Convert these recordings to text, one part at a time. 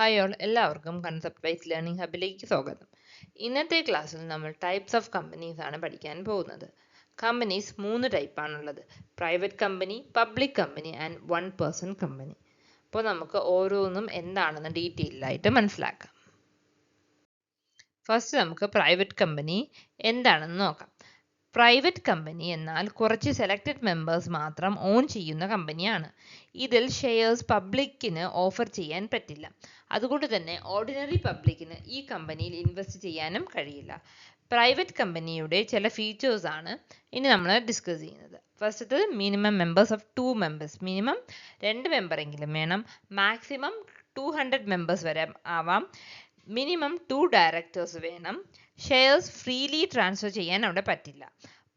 Hi all, എല്ലാവർക്കും concept wise learning ഹബിലേക്ക് സ്വാഗതം. ഇന്നത്തെ ക്ലാസ്സിൽ നമ്മൾ ടൈപ്സ് ഓഫ് കമ്പനീസ് ആണ് പഠിക്കാൻ പോകുന്നത്. കമ്പനീസ് 3 ടൈപ്പാണുള്ളത്: private company, public company and one person company. അപ്പോൾ നമുക്ക് ഓരോന്നും എന്താണെന്ന് ഡീറ്റെയിൽഡ് ആയിട്ട് മനസ്സിലാക്കാം. ഫസ്റ്റ് നമുക്ക് പ്രൈവറ്റ് കമ്പനി എന്താണെന്ന് നോക്കാം. പ്രൈവറ്റ് കമ്പനി എന്നാൽ കുറച്ച് സെലക്റ്റഡ് മെമ്പേഴ്സ് മാത്രം ഓൺ ചെയ്യുന്ന കമ്പനിയാണ്. ഇതിൽ ഷെയർസ് പബ്ലിക്കിന് ഓഫർ ചെയ്യാൻ പറ്റില്ല. അതുകൊണ്ട് തന്നെ ഓർഡിനറി പബ്ലിക്കിന് ഈ കമ്പനിയിൽ ഇൻവെസ്റ്റ് ചെയ്യാനും കഴിയില്ല. പ്രൈവറ്റ് കമ്പനിയുടെ ചില ഫീച്ചേഴ്സ് ആണ് ഇനി നമ്മൾ ഡിസ്കസ് ചെയ്യുന്നത്. ഫസ്റ്റത് minimum members of 2 members. Minimum 2 മെമ്പറെങ്കിലും വേണം. മാക്സിമം 200 മെമ്പേഴ്സ് വരെ ആവാം. മിനിമം 2 ഡയറക്ടേഴ്സ് വേണം. ഷെയർസ് ഫ്രീലി ട്രാൻസ്ഫർ ചെയ്യാൻ അവിടെ പറ്റില്ല.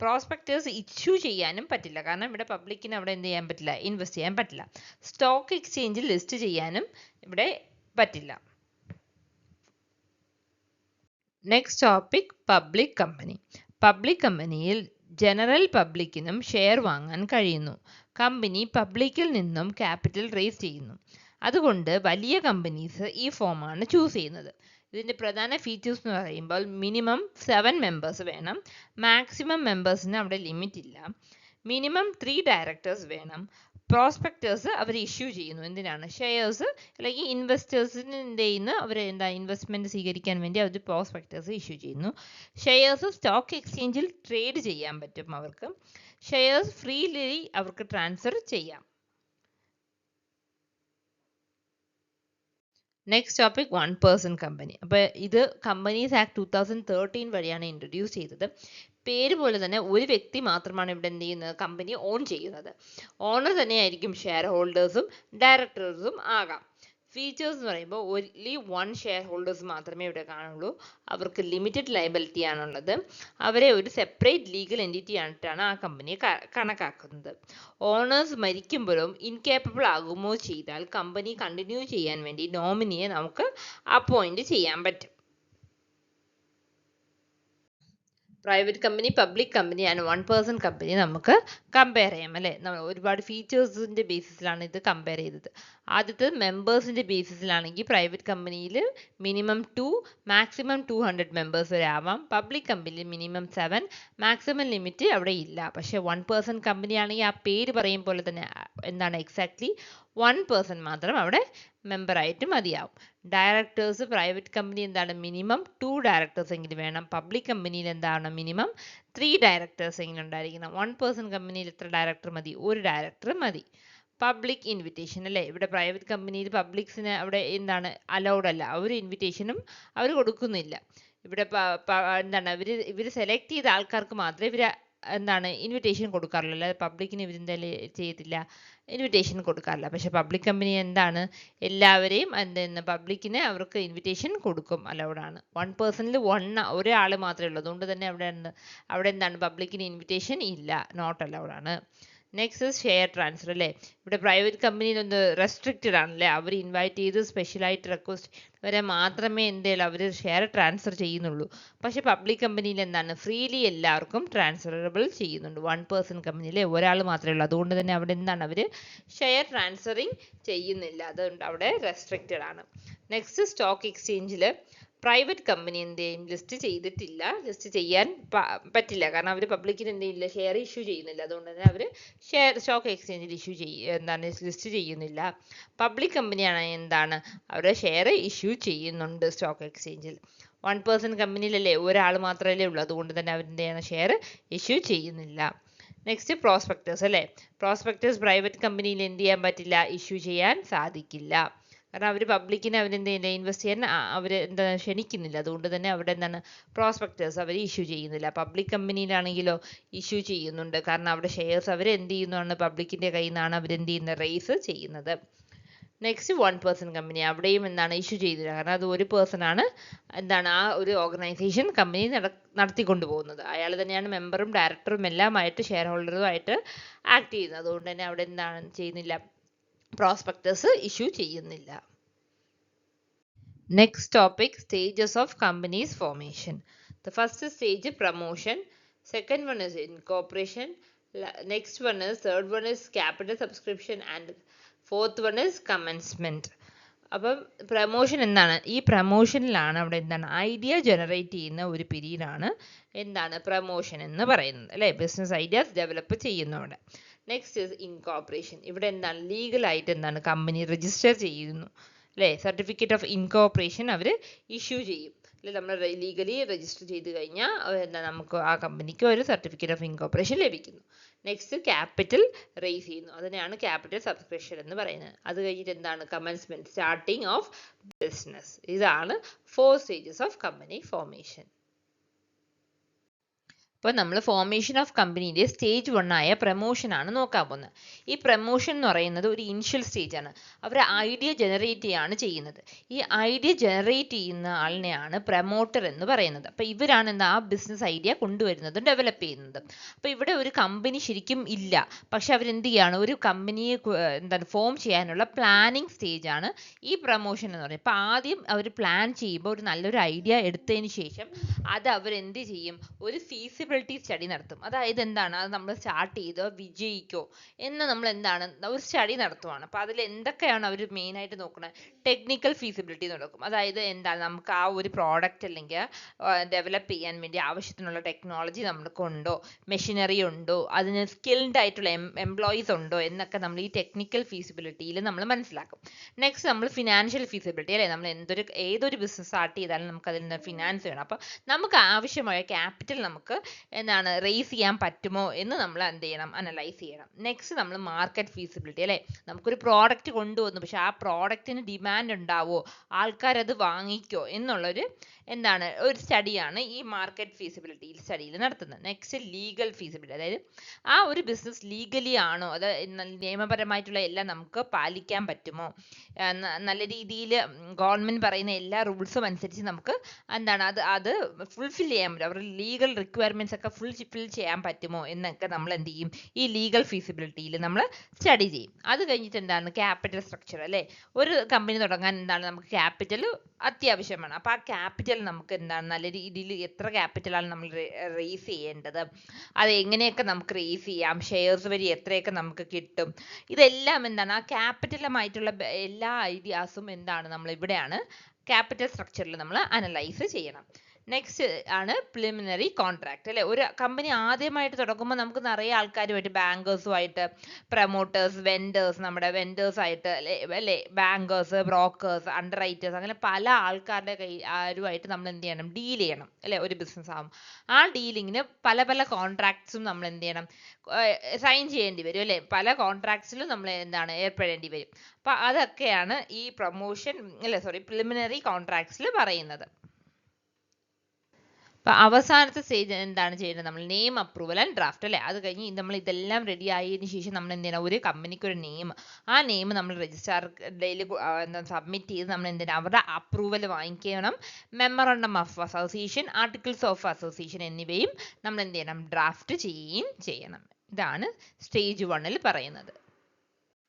പ്രോസ്പെക്ടേഴ്സ് ഇഷ്യൂ ചെയ്യാനും പറ്റില്ല, കാരണം ഇവിടെ പബ്ലിക്കിന് അവിടെ എന്ത് ചെയ്യാൻ പറ്റില്ല, ഇൻവെസ്റ്റ് ചെയ്യാൻ പറ്റില്ല. സ്റ്റോക്ക് എക്സ്ചേഞ്ചിൽ ലിസ്റ്റ് ചെയ്യാനും ഇവിടെ പറ്റില്ല. Next topic public company. Public കമ്പനിയിൽ ജനറൽ പബ്ലിക്കിനും ഷെയർ വാങ്ങാൻ കഴിയുന്നു. കമ്പനി പബ്ലിക്കിൽ നിന്നും ക്യാപിറ്റൽ റേസ് ചെയ്യുന്നു. അതുകൊണ്ട് വലിയ കമ്പനീസ് ഈ ഫോമാണ് ചൂസ് ചെയ്യുന്നത്. ഇതിൻ്റെ പ്രധാന ഫീച്ചേഴ്സ് എന്ന് പറയുമ്പോൾ മിനിമം 7 മെമ്പേഴ്സ് വേണം. മാക്സിമം മെമ്പേഴ്സിന് അവിടെ ലിമിറ്റ് ഇല്ല. മിനിമം 3 ഡയറക്ടേഴ്സ് വേണം. പ്രോസ്പെക്ടേഴ്സ് അവർ ഇഷ്യൂ ചെയ്യുന്നു. എന്തിനാണ്? ഷെയർസ് അല്ലെങ്കിൽ ഇൻവെസ്റ്റേഴ്സിന് എന്ത് ചെയ്യുന്നു, അവർ ഇൻവെസ്റ്റ്മെന്റ് സ്വീകരിക്കാൻ വേണ്ടി അവർ പ്രോസ്പെക്ടേഴ്സ് ഇഷ്യൂ ചെയ്യുന്നു. ഷെയർസ് സ്റ്റോക്ക് എക്സ്ചേഞ്ചിൽ ട്രേഡ് ചെയ്യാൻ പറ്റും അവർക്ക്. ഷെയർസ് ഫ്രീലി അവർക്ക് ട്രാൻസ്ഫർ ചെയ്യാം. Next topic one person company. അപ്പോൾ ഇത് കമ്പനീസ് ആക്ട് 2013 വഴിയാണ് ഇൻട്രൊഡ്യൂസ് ചെയ്തത്. പേര് പോലെ തന്നെ ഒരു വ്യക്തി മാത്രമാണ് ഇവിടെ എന്ത് ചെയ്യുന്നത്, കമ്പനി ഓൺ ചെയ്യുന്നത്. ഓണർ തന്നെയായിരിക്കും ഷെയർ ഹോൾഡേഴ്സും ഡയറക്ടേഴ്സും ആകാം. ഫീച്ചേഴ്സ് എന്ന് പറയുമ്പോൾ ഓൺലി 1 ഷെയർ ഹോൾഡേഴ്സ് മാത്രമേ ഇവിടെ കാണുള്ളൂ. അവർക്ക് ലിമിറ്റഡ് ലയബിലിറ്റി ആണുള്ളത്. അവരെ ഒരു സെപ്പറേറ്റ് ലീഗൽ എൻറ്റിറ്റി ആയിട്ടാണ് ആ കമ്പനിയെ കണക്കാക്കുന്നത്. ഓണേഴ്സ് മരിക്കുമ്പോഴും ഇൻകേപ്പബിൾ ആകുമോ ചെയ്താൽ കമ്പനി കണ്ടിന്യൂ ചെയ്യാൻ വേണ്ടി നോമിനിയെ നമുക്ക് അപ്പോയിന്റ് ചെയ്യാൻ പറ്റും. Private company, public company and one person company നമുക്ക് കമ്പയർ ചെയ്യാം അല്ലേ. നമ്മൾ ഒരുപാട് ഫീച്ചേഴ്സിൻ്റെ ബേസിസിലാണ് ഇത് കമ്പയർ ചെയ്തത്. ആദ്യത്തെ മെമ്പേഴ്സിൻ്റെ ബേസിസിലാണെങ്കിൽ പ്രൈവറ്റ് കമ്പനിയിൽ മിനിമം 2, മാക്സിമം 200 മെമ്പേഴ്സ് വരെ ആവാം. പബ്ലിക് കമ്പനിയിൽ മിനിമം 7, മാക്സിമം ലിമിറ്റ് അവിടെ ഇല്ല. പക്ഷേ വൺ പേഴ്സൺ കമ്പനി ആണെങ്കിൽ ആ പേര് പറയും പോലെ തന്നെ എന്താണ്, എക്സാക്ട്ലി 1 പേഴ്സൺ മാത്രം അവിടെ മെമ്പറായിട്ട് മതിയാവും. ഡയറക്ടേഴ്സ് പ്രൈവറ്റ് കമ്പനി എന്താണ്, മിനിമം 2 ഡയറക്ടേഴ്സ് എങ്കിലും വേണം. പബ്ലിക് കമ്പനിയിൽ എന്താണ്, മിനിമം 3 ഡയറക്ടേഴ്സ് എങ്കിലും ഉണ്ടായിരിക്കണം. വൺ പേഴ്സൺ കമ്പനിയിൽ എത്ര ഡയറക്ടർ മതി? ഒരു ഡയറക്ടർ മതി. പബ്ലിക് ഇൻവിറ്റേഷൻ അല്ലേ. ഇവിടെ പ്രൈവറ്റ് കമ്പനിയിൽ പബ്ലിക്സിന് അവിടെ എന്താണ് അലൗഡ് അല്ല. ഒരു ഇൻവിറ്റേഷനും അവർ കൊടുക്കുന്നില്ല. ഇവിടെ എന്താണ് ഇവർ സെലക്ട് ചെയ്ത ആൾക്കാർക്ക് മാത്രമേ ഇവർ എന്താണ് ഇൻവിറ്റേഷൻ കൊടുക്കാറുള്ളൂ. അല്ലാതെ പബ്ലിക്കിന് ഇവരെന്തായാലും ചെയ്യത്തില്ല, ഇൻവിറ്റേഷൻ കൊടുക്കാറില്ല. പക്ഷെ പബ്ലിക് കമ്പനി എന്താണ്, എല്ലാവരെയും എന്തെന്ന് പബ്ലിക്കിന് അവർക്ക് ഇൻവിറ്റേഷൻ കൊടുക്കും, അലൗഡാണ്. വൺ പേഴ്സണിൽ ഒരാൾ മാത്രമേ ഉള്ളൂ. അതുകൊണ്ട് തന്നെ അവിടെ എന്താണ് പബ്ലിക്കിന് ഇൻവിറ്റേഷൻ ഇല്ല, നോട്ട് അലൗഡാണ്. നെക്സ്റ്റ് ഷെയർ ട്രാൻസ്ഫർ അല്ലേ. ഇവിടെ പ്രൈവറ്റ് കമ്പനിയിൽ ഒന്ന് റെസ്ട്രിക്റ്റഡ് ആണല്ലേ. അവർ ഇൻവൈറ്റ് ചെയ്ത് സ്പെഷ്യലായിട്ട് റിക്വസ്റ്റ് വരെ മാത്രമേ എന്തെങ്കിലും അവർ ഷെയർ ട്രാൻസ്ഫർ ചെയ്യുന്നുള്ളൂ. പക്ഷെ പബ്ലിക് കമ്പനിയിൽ എന്താണ്, ഫ്രീലി എല്ലാവർക്കും ട്രാൻസ്ഫറബിൾ ചെയ്യുന്നുണ്ട്. വൺ പേഴ്സൺ കമ്പനിയിൽ ഒരാൾ മാത്രമേ ഉള്ളൂ. അതുകൊണ്ട് തന്നെ അവിടെ എന്താണ്, അവർ ഷെയർ ട്രാൻസ്ഫറിങ് ചെയ്യുന്നില്ല. അതുകൊണ്ട് അവിടെ റെസ്ട്രിക്റ്റഡ് ആണ്. നെക്സ്റ്റ് സ്റ്റോക്ക് എക്സ്ചേഞ്ചിൽ പ്രൈവറ്റ് കമ്പനി എന്തെയും ലിസ്റ്റ് ചെയ്തിട്ടില്ല, ലിസ്റ്റ് ചെയ്യാൻ പറ്റില്ല. കാരണം അവർ പബ്ലിക്കിന് എന്തെയില്ല, ഷെയർ ഇഷ്യൂ ചെയ്യുന്നില്ല. അതുകൊണ്ട് തന്നെ അവർ സ്റ്റോക്ക് എക്സ്ചേഞ്ചിൽ ലിസ്റ്റ് ചെയ്യുന്നില്ല. പബ്ലിക് കമ്പനിയാണ് എന്താണ്, അവരുടെ ഷെയർ ഇഷ്യൂ ചെയ്യുന്നുണ്ട് സ്റ്റോക്ക് എക്സ്ചേഞ്ചിൽ. വൺ പേഴ്സൺ കമ്പനിയിലല്ലേ ഒരാൾ മാത്രമല്ലേ ഉള്ളൂ. അതുകൊണ്ട് തന്നെ അവരെന്തെയാണ്, ഷെയർ ഇഷ്യൂ ചെയ്യുന്നില്ല. നെക്സ്റ്റ് പ്രോസ്പെക്ടേഴ്സ് അല്ലേ. പ്രോസ്പെക്ടേഴ്സ് പ്രൈവറ്റ് കമ്പനിയിൽ എന്ത് ചെയ്യാൻ പറ്റില്ല, ഇഷ്യൂ ചെയ്യാൻ സാധിക്കില്ല. കാരണം അവർ പബ്ലിക്കിനെ അവരെന്തെയ്യില്ല, ഇൻവെസ്റ്റ് ചെയ്യാൻ അവർ ക്ഷണിക്കുന്നില്ല. അതുകൊണ്ട് തന്നെ അവിടെ എന്താണ്, പ്രോസ്പെക്ടേഴ്സ് അവർ ഇഷ്യൂ ചെയ്യുന്നില്ല. പബ്ലിക് കമ്പനിയിലാണെങ്കിലോ ഇഷ്യൂ ചെയ്യുന്നുണ്ട്. കാരണം അവിടെ ഷെയർസ് അവർ എന്ത് ചെയ്യുന്നതാണ്, പബ്ലിക്കിൻ്റെ കയ്യിൽ നിന്നാണ് അവരെന്ത് ചെയ്യുന്നത്, റേസ് ചെയ്യുന്നത്. നെക്സ്റ്റ് വൺ പേഴ്സൺ കമ്പനി, അവിടെയും എന്താണ്, ഇഷ്യൂ ചെയ്തില്ല. കാരണം അത് ഒരു പേഴ്സണാണ് എന്താണ് ആ ഒരു ഓർഗനൈസേഷൻ കമ്പനി നടത്തിക്കൊണ്ടു പോകുന്നത്. അയാൾ തന്നെയാണ് മെമ്പറും ഡയറക്ടറും എല്ലാമായിട്ട് ഷെയർ ഹോൾഡറുമായിട്ട് ആക്ട് ചെയ്യുന്നത്. അതുകൊണ്ട് തന്നെ അവിടെ എന്താണ് ചെയ്യുന്നില്ല, പ്രോസ്പെക്ടേഴ്സ് ഇഷ്യൂ ചെയ്യുന്നില്ല. Next topic, stages of companies formation. The first stage, promotion. Second one is incorporation. Next one is, third one is capital subscription, and fourth one is commencement. അപ്പം promotion എന്താണ്? ഈ പ്രമോഷനിലാണ് അവിടെ എന്താണ് ഐഡിയ ജനറേറ്റ് ചെയ്യുന്ന ഒരു period ആണ് എന്താണ് promotion എന്ന് പറയുന്നത് അല്ലേ? ബിസിനസ് ഐഡിയാസ് ഡെവലപ്പ് ചെയ്യുന്നു അവിടെ. Next is incorporation. ഇവിടെ എന്താണ് ലീഗലായിട്ട് എന്താണ് കമ്പനി രജിസ്റ്റർ ചെയ്യുന്നു അല്ലേ? സർട്ടിഫിക്കറ്റ് ഓഫ് ഇൻകോർപ്പറേഷൻ അവർ ഇഷ്യൂ ചെയ്യും അല്ലെ? നമ്മൾ ലീഗലി രജിസ്റ്റർ ചെയ്ത് കഴിഞ്ഞാൽ എന്താ നമുക്ക് ആ കമ്പനിക്ക് ഒരു സർട്ടിഫിക്കറ്റ് ഓഫ് ഇൻകോർപ്പറേഷൻ ലഭിക്കുന്നു. നെക്സ്റ്റ് ക്യാപിറ്റൽ റേസ് ചെയ്യുന്നു, അതിനെയാണ് ക്യാപിറ്റൽ സബ്സ്ക്രിപ്ഷൻ എന്ന് പറയുന്നത്. അത് കഴിഞ്ഞിട്ട് എന്താണ് കമൻസ്മെന്റ്, സ്റ്റാർട്ടിങ് ഓഫ് ബിസിനസ്. ഇതാണ് 4 സ്റ്റേജസ് ഓഫ് കമ്പനി ഫോർമേഷൻ. അപ്പോൾ നമ്മൾ ഫോർമേഷൻ ഓഫ് കമ്പനീൻ്റെ സ്റ്റേജ് 1 ആയ പ്രമോഷൻ ആണ് നോക്കാൻ പോകുന്നത്. ഈ പ്രമോഷൻ എന്ന് പറയുന്നത് ഒരു ഇനിഷ്യൽ സ്റ്റേജ് ആണ്. അവർ ഐഡിയ ജനറേറ്റ് ചെയ്യാണ് ചെയ്യുന്നത്. ഈ ഐഡിയ ജനറേറ്റ് ചെയ്യുന്ന ആളിനെയാണ് പ്രമോട്ടർ എന്ന് പറയുന്നത്. അപ്പോൾ ഇവരാണ് എന്താ ആ ബിസിനസ് ഐഡിയ കൊണ്ടുവരുന്നതും ഡെവലപ്പ് ചെയ്യുന്നത്. അപ്പോൾ ഇവിടെ ഒരു കമ്പനി ശരിക്കും ഇല്ല, പക്ഷെ അവരെന്ത് ചെയ്യാണ് ഒരു കമ്പനിയെ എന്താണ് ഫോം ചെയ്യാനുള്ള പ്ലാനിങ് സ്റ്റേജ് ആണ് ഈ പ്രമോഷൻ എന്ന് പറയുന്നത്. അപ്പോൾ ആദ്യം അവർ പ്ലാൻ ചെയ്യുമ്പോൾ ഒരു നല്ലൊരു ഐഡിയ എടുത്തതിന് ശേഷം അത് അവരെന്ത് ചെയ്യും, ഒരു ഫീസിബിലിറ്റി സ്റ്റഡി നടത്തും. അതായത് എന്താണ് അത് നമ്മൾ സ്റ്റാർട്ട് ചെയ്തോ വിജയിക്കോ എന്ന് നമ്മൾ എന്താണ് ഒരു സ്റ്റഡി നടത്തുവാണ്. അപ്പോൾ അതിൽ എന്തൊക്കെയാണ് അവർ മെയിനായിട്ട് നോക്കുന്നത്? ടെക്നിക്കൽ ഫീസിബിലിറ്റി നടക്കും. അതായത് എന്താണ് നമുക്ക് ആ ഒരു പ്രോഡക്റ്റ് അല്ലെങ്കിൽ ഡെവലപ്പ് ചെയ്യാൻ വേണ്ടി ആവശ്യത്തിനുള്ള ടെക്നോളജി നമ്മൾക്ക് ഉണ്ടോ, മെഷീനറി ഉണ്ടോ, അതിന് സ്കിൽഡ് ആയിട്ടുള്ള എംപ്ലോയീസ് ഉണ്ടോ എന്നൊക്കെ നമ്മൾ ഈ ടെക്നിക്കൽ ഫീസിബിലിറ്റിയിൽ നമ്മൾ മനസ്സിലാക്കും. നെക്സ്റ്റ് നമ്മൾ ഫിനാൻഷ്യൽ ഫീസിബിലിറ്റി അല്ലേ? നമ്മൾ ഏതൊരു ബിസിനസ് സ്റ്റാർട്ട് ചെയ്താലും നമുക്ക് അതിൽ നിന്ന് ഫിനാൻസ് വേണം. അപ്പോൾ നമുക്ക് ആവശ്യമായ ക്യാപിറ്റൽ നമുക്ക് എന്താണ് റേസ് ചെയ്യാൻ പറ്റുമോ എന്ന് നമ്മൾ എന്ത് ചെയ്യണം, അനലൈസ് ചെയ്യണം. നെക്സ്റ്റ് നമ്മൾ മാർക്കറ്റ് ഫീസിബിലിറ്റി അല്ലേ? നമുക്കൊരു പ്രോഡക്റ്റ് കൊണ്ടുവന്നു, പക്ഷെ ആ പ്രോഡക്റ്റിന് ഡിമാൻഡ് ഉണ്ടാവോ, ആൾക്കാരത് വാങ്ങിക്കോ എന്നുള്ളൊരു എന്താണ് ഒരു സ്റ്റഡിയാണ് ഈ മാർക്കറ്റ് ഫീസിബിലിറ്റി സ്റ്റഡിയിൽ നടത്തുന്നത്. നെക്സ്റ്റ് ലീഗൽ ഫീസിബിലിറ്റി, അതായത് ആ ഒരു ബിസിനസ് ലീഗലി ആണോ, അത് നിയമപരമായിട്ടുള്ള എല്ലാം നമുക്ക് പാലിക്കാൻ പറ്റുമോ, നല്ല രീതിയിൽ ഗവൺമെന്റ് പറയുന്ന എല്ലാ റൂൾസും അനുസരിച്ച് നമുക്ക് എന്താണ് അത് ഫുൾഫിൽ ചെയ്യാൻ പറ്റും, അവരുടെ ലീഗൽ റിക്വയർമെന്റ്സ് ഒക്കെ ഫുൾ ചെയ്യാൻ പറ്റുമോ എന്നൊക്കെ നമ്മൾ എന്ത് ചെയ്യും, ഈ ലീഗൽ ഫീസിബിലിറ്റിയിൽ നമ്മൾ സ്റ്റഡി ചെയ്യും. അത് കഴിഞ്ഞിട്ട് എന്താണ് ക്യാപിറ്റൽ സ്ട്രക്ചർ അല്ലേ? ഒരു കമ്പനി തുടങ്ങാൻ എന്താണ് നമുക്ക് ക്യാപിറ്റൽ അത്യാവശ്യമാണ്. അപ്പോൾ ആ ക്യാപിറ്റൽ നമുക്ക് എന്താണ് നല്ല രീതിയിൽ എത്ര ക്യാപിറ്റലാണ് നമ്മൾ റേസ് ചെയ്യേണ്ടത്, അത് എങ്ങനെയൊക്കെ നമുക്ക് റേസ് ചെയ്യാം, ഷെയർസ് വഴി എത്രയൊക്കെ നമുക്ക് കിട്ടും, ഇതെല്ലാം എന്താണ് ആ ക്യാപിറ്റലുമായിട്ടുള്ള എല്ലാ ഐഡിയാസും എന്താണ് നമ്മൾ ഇവിടെയാണ് ക്യാപിറ്റൽ സ്ട്രക്ചറിൽ നമ്മൾ അനലൈസ് ചെയ്യണം. നെക്സ്റ്റ് ആണ് പ്രിലിമിനറി കോൺട്രാക്ട് അല്ലേ? ഒരു കമ്പനി ആദ്യമായിട്ട് തുടങ്ങുമ്പോൾ നമുക്ക് നിറയെ ആൾക്കാരുമായിട്ട്, ബാങ്കേഴ്സുമായിട്ട്, പ്രൊമോട്ടേഴ്സ്, വെൻഡേഴ്സ്, നമ്മുടെ വെൻഡേഴ്സായിട്ട് അല്ലേ, ബാങ്കേഴ്സ്, ബ്രോക്കേഴ്സ്, അണ്ടർ റൈറ്റേഴ്സ്, അങ്ങനെ പല ആൾക്കാരുടെ ആരുമായിട്ട് നമ്മൾ എന്ത് ചെയ്യണം, ഡീൽ ചെയ്യണം അല്ലേ? ഒരു ബിസിനസ് ആകും. ആ ഡീലിങ്ങിന് പല പല കോൺട്രാക്ട്സും നമ്മൾ എന്ത് ചെയ്യണം, സൈൻ ചെയ്യേണ്ടി വരും അല്ലേ? പല കോൺട്രാക്ട്സിലും നമ്മൾ എന്താണ് ഏർപ്പെടേണ്ടി വരും. അപ്പം അതൊക്കെയാണ് ഈ പ്രൊമോഷൻ പ്രിലിമിനറി കോൺട്രാക്ട്സിൽ പറയുന്നത്. അപ്പോൾ അവസാനത്തെ സ്റ്റേജ് എന്താണ് ചെയ്യുന്നത്, നമ്മൾ നെയിം അപ്രൂവൽ ആൻഡ് ഡ്രാഫ്റ്റ് അല്ലേ? അത് കഴിഞ്ഞ് നമ്മൾ ഇതെല്ലാം റെഡി ആയതിനു ശേഷം നമ്മൾ എന്ത് ചെയ്യണം, ഒരു കമ്പനിക്ക് ഒരു നെയിം, ആ നെയിം നമ്മൾ രജിസ്ട്രാറിൽ സബ്മിറ്റ് ചെയ്ത് നമ്മൾ എന്ത് ചെയ്യണം, അവരുടെ അപ്രൂവൽ വാങ്ങിക്കണം. Memorandum of association, articles of association എന്നിവയും നമ്മൾ എന്ത് ചെയ്യണം, ഡ്രാഫ്റ്റ് ചെയ്യുകയും ചെയ്യണം. ഇതാണ് സ്റ്റേജ് 1 പറയുന്നത്.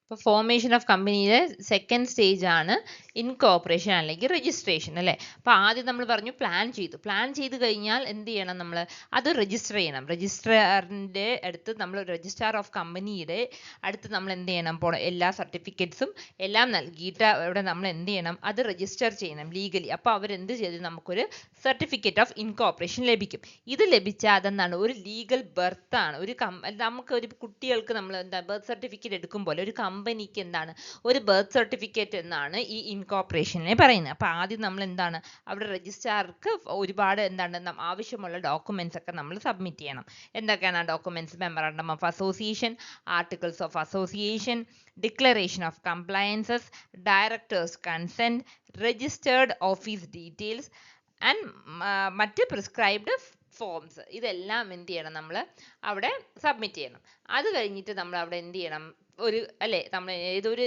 ഇപ്പോൾ ഫോർമേഷൻ ഓഫ് കമ്പനിയുടെ സെക്കൻഡ് സ്റ്റേജ് ആണ് ഇൻകോർപ്പറേഷൻ അല്ലെങ്കിൽ രജിസ്ട്രേഷൻ അല്ലേ? അപ്പോൾ ആദ്യം നമ്മൾ പറഞ്ഞു പ്ലാൻ ചെയ്ത് കഴിഞ്ഞാൽ എന്ത് ചെയ്യണം, നമ്മൾ അത് രജിസ്റ്റർ ചെയ്യണം. രജിസ്ട്രാറിൻ്റെ അടുത്ത് നമ്മൾ രജിസ്ട്രാർ ഓഫ് കമ്പനിയുടെ അടുത്ത് നമ്മൾ എന്ത് ചെയ്യണം, എല്ലാ സർട്ടിഫിക്കറ്റ്സും എല്ലാം നൽകിയിട്ട് അവിടെ നമ്മൾ എന്ത് ചെയ്യണം, അത് രജിസ്റ്റർ ചെയ്യണം ലീഗലി. അപ്പോൾ അവരെന്ത് ചെയ്ത് നമുക്കൊരു സർട്ടിഫിക്കറ്റ് ഓഫ് ഇൻകോർപ്പറേഷൻ ലഭിക്കും. ഇത് ലഭിച്ചാൽ അതെന്താണ്, ഒരു ലീഗൽ ബർത്ത് ആണ്. നമുക്ക് ഒരു കുട്ടികൾക്ക് നമ്മൾ എന്താ ബർത്ത് സർട്ടിഫിക്കറ്റ് എടുക്കുമ്പോൾ ഒരു കമ്പനിക്ക് എന്താണ് ഒരു ബർത്ത് സർട്ടിഫിക്കറ്റ് എന്നാണ് ഈ ഇൻകോർപ്പറേഷനെ പറയുന്നത്. അപ്പോൾ ആദ്യം നമ്മൾ എന്താണ് അവിടെ രജിസ്ട്രാർക്ക് ഒരുപാട് എന്താണ് ആവശ്യമുള്ള ഡോക്യുമെന്റ്സ് ഒക്കെ നമ്മൾ സബ്മിറ്റ് ചെയ്യണം. എന്തൊക്കെയാണ് ആ documents? Memorandum of association, articles of association, declaration of compliances, directors consent, registered office details and മറ്റ് പ്രിസ്ക്രൈബ്ഡ് ഫോംസ്. ഇതെല്ലാം എന്ത് ചെയ്യണം, നമ്മൾ അവിടെ സബ്മിറ്റ് ചെയ്യണം. അത് കഴിഞ്ഞിട്ട് നമ്മൾ അവിടെ എന്ത് ചെയ്യണം, നമ്മൾ ഏതൊരു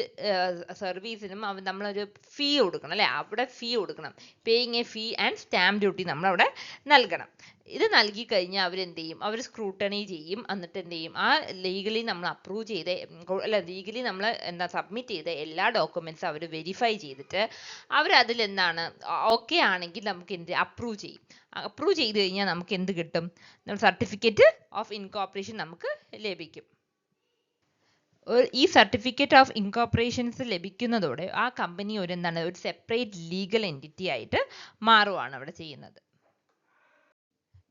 സർവീസിനും നമ്മളൊരു ഫീ കൊടുക്കണം അല്ലേ? അവിടെ ഫീ കൊടുക്കണം. Paying a fee and stamp duty നമ്മൾ അവിടെ നൽകണം. ഇത് നൽകി കഴിഞ്ഞാൽ അവരെന്ത് ചെയ്യും, അവർ സ്ക്രൂട്ടണി ചെയ്യും. എന്നിട്ട് എന്ത് ചെയ്യും, ആ ലീഗലി നമ്മൾ അപ്രൂവ് ചെയ്ത ലീഗലി നമ്മൾ സബ്മിറ്റ് ചെയ്ത എല്ലാ ഡോക്യുമെന്റ്സും അവർ വെരിഫൈ ചെയ്തിട്ട് അവരതിൽ എന്താണ് ഓക്കെ ആണെങ്കിൽ നമുക്ക് എന്ത് അപ്രൂവ് ചെയ്യും. അപ്രൂവ് ചെയ്ത് കഴിഞ്ഞാൽ നമുക്ക് എന്ത് കിട്ടും, സർട്ടിഫിക്കറ്റ് ഓഫ് ഇൻകോർപ്പറേഷൻ നമുക്ക് ലഭിക്കും. ഈ സർട്ടിഫിക്കറ്റ് ഓഫ് ഇൻകോർപ്പറേഷൻസ് ലഭിക്കുന്നതോടെ ആ കമ്പനി ഒരു സെപ്പറേറ്റ് ലീഗൽ എൻറ്റിറ്റി ആയിട്ട് മാറുകയാണ് അവിടെ ചെയ്യുന്നത്.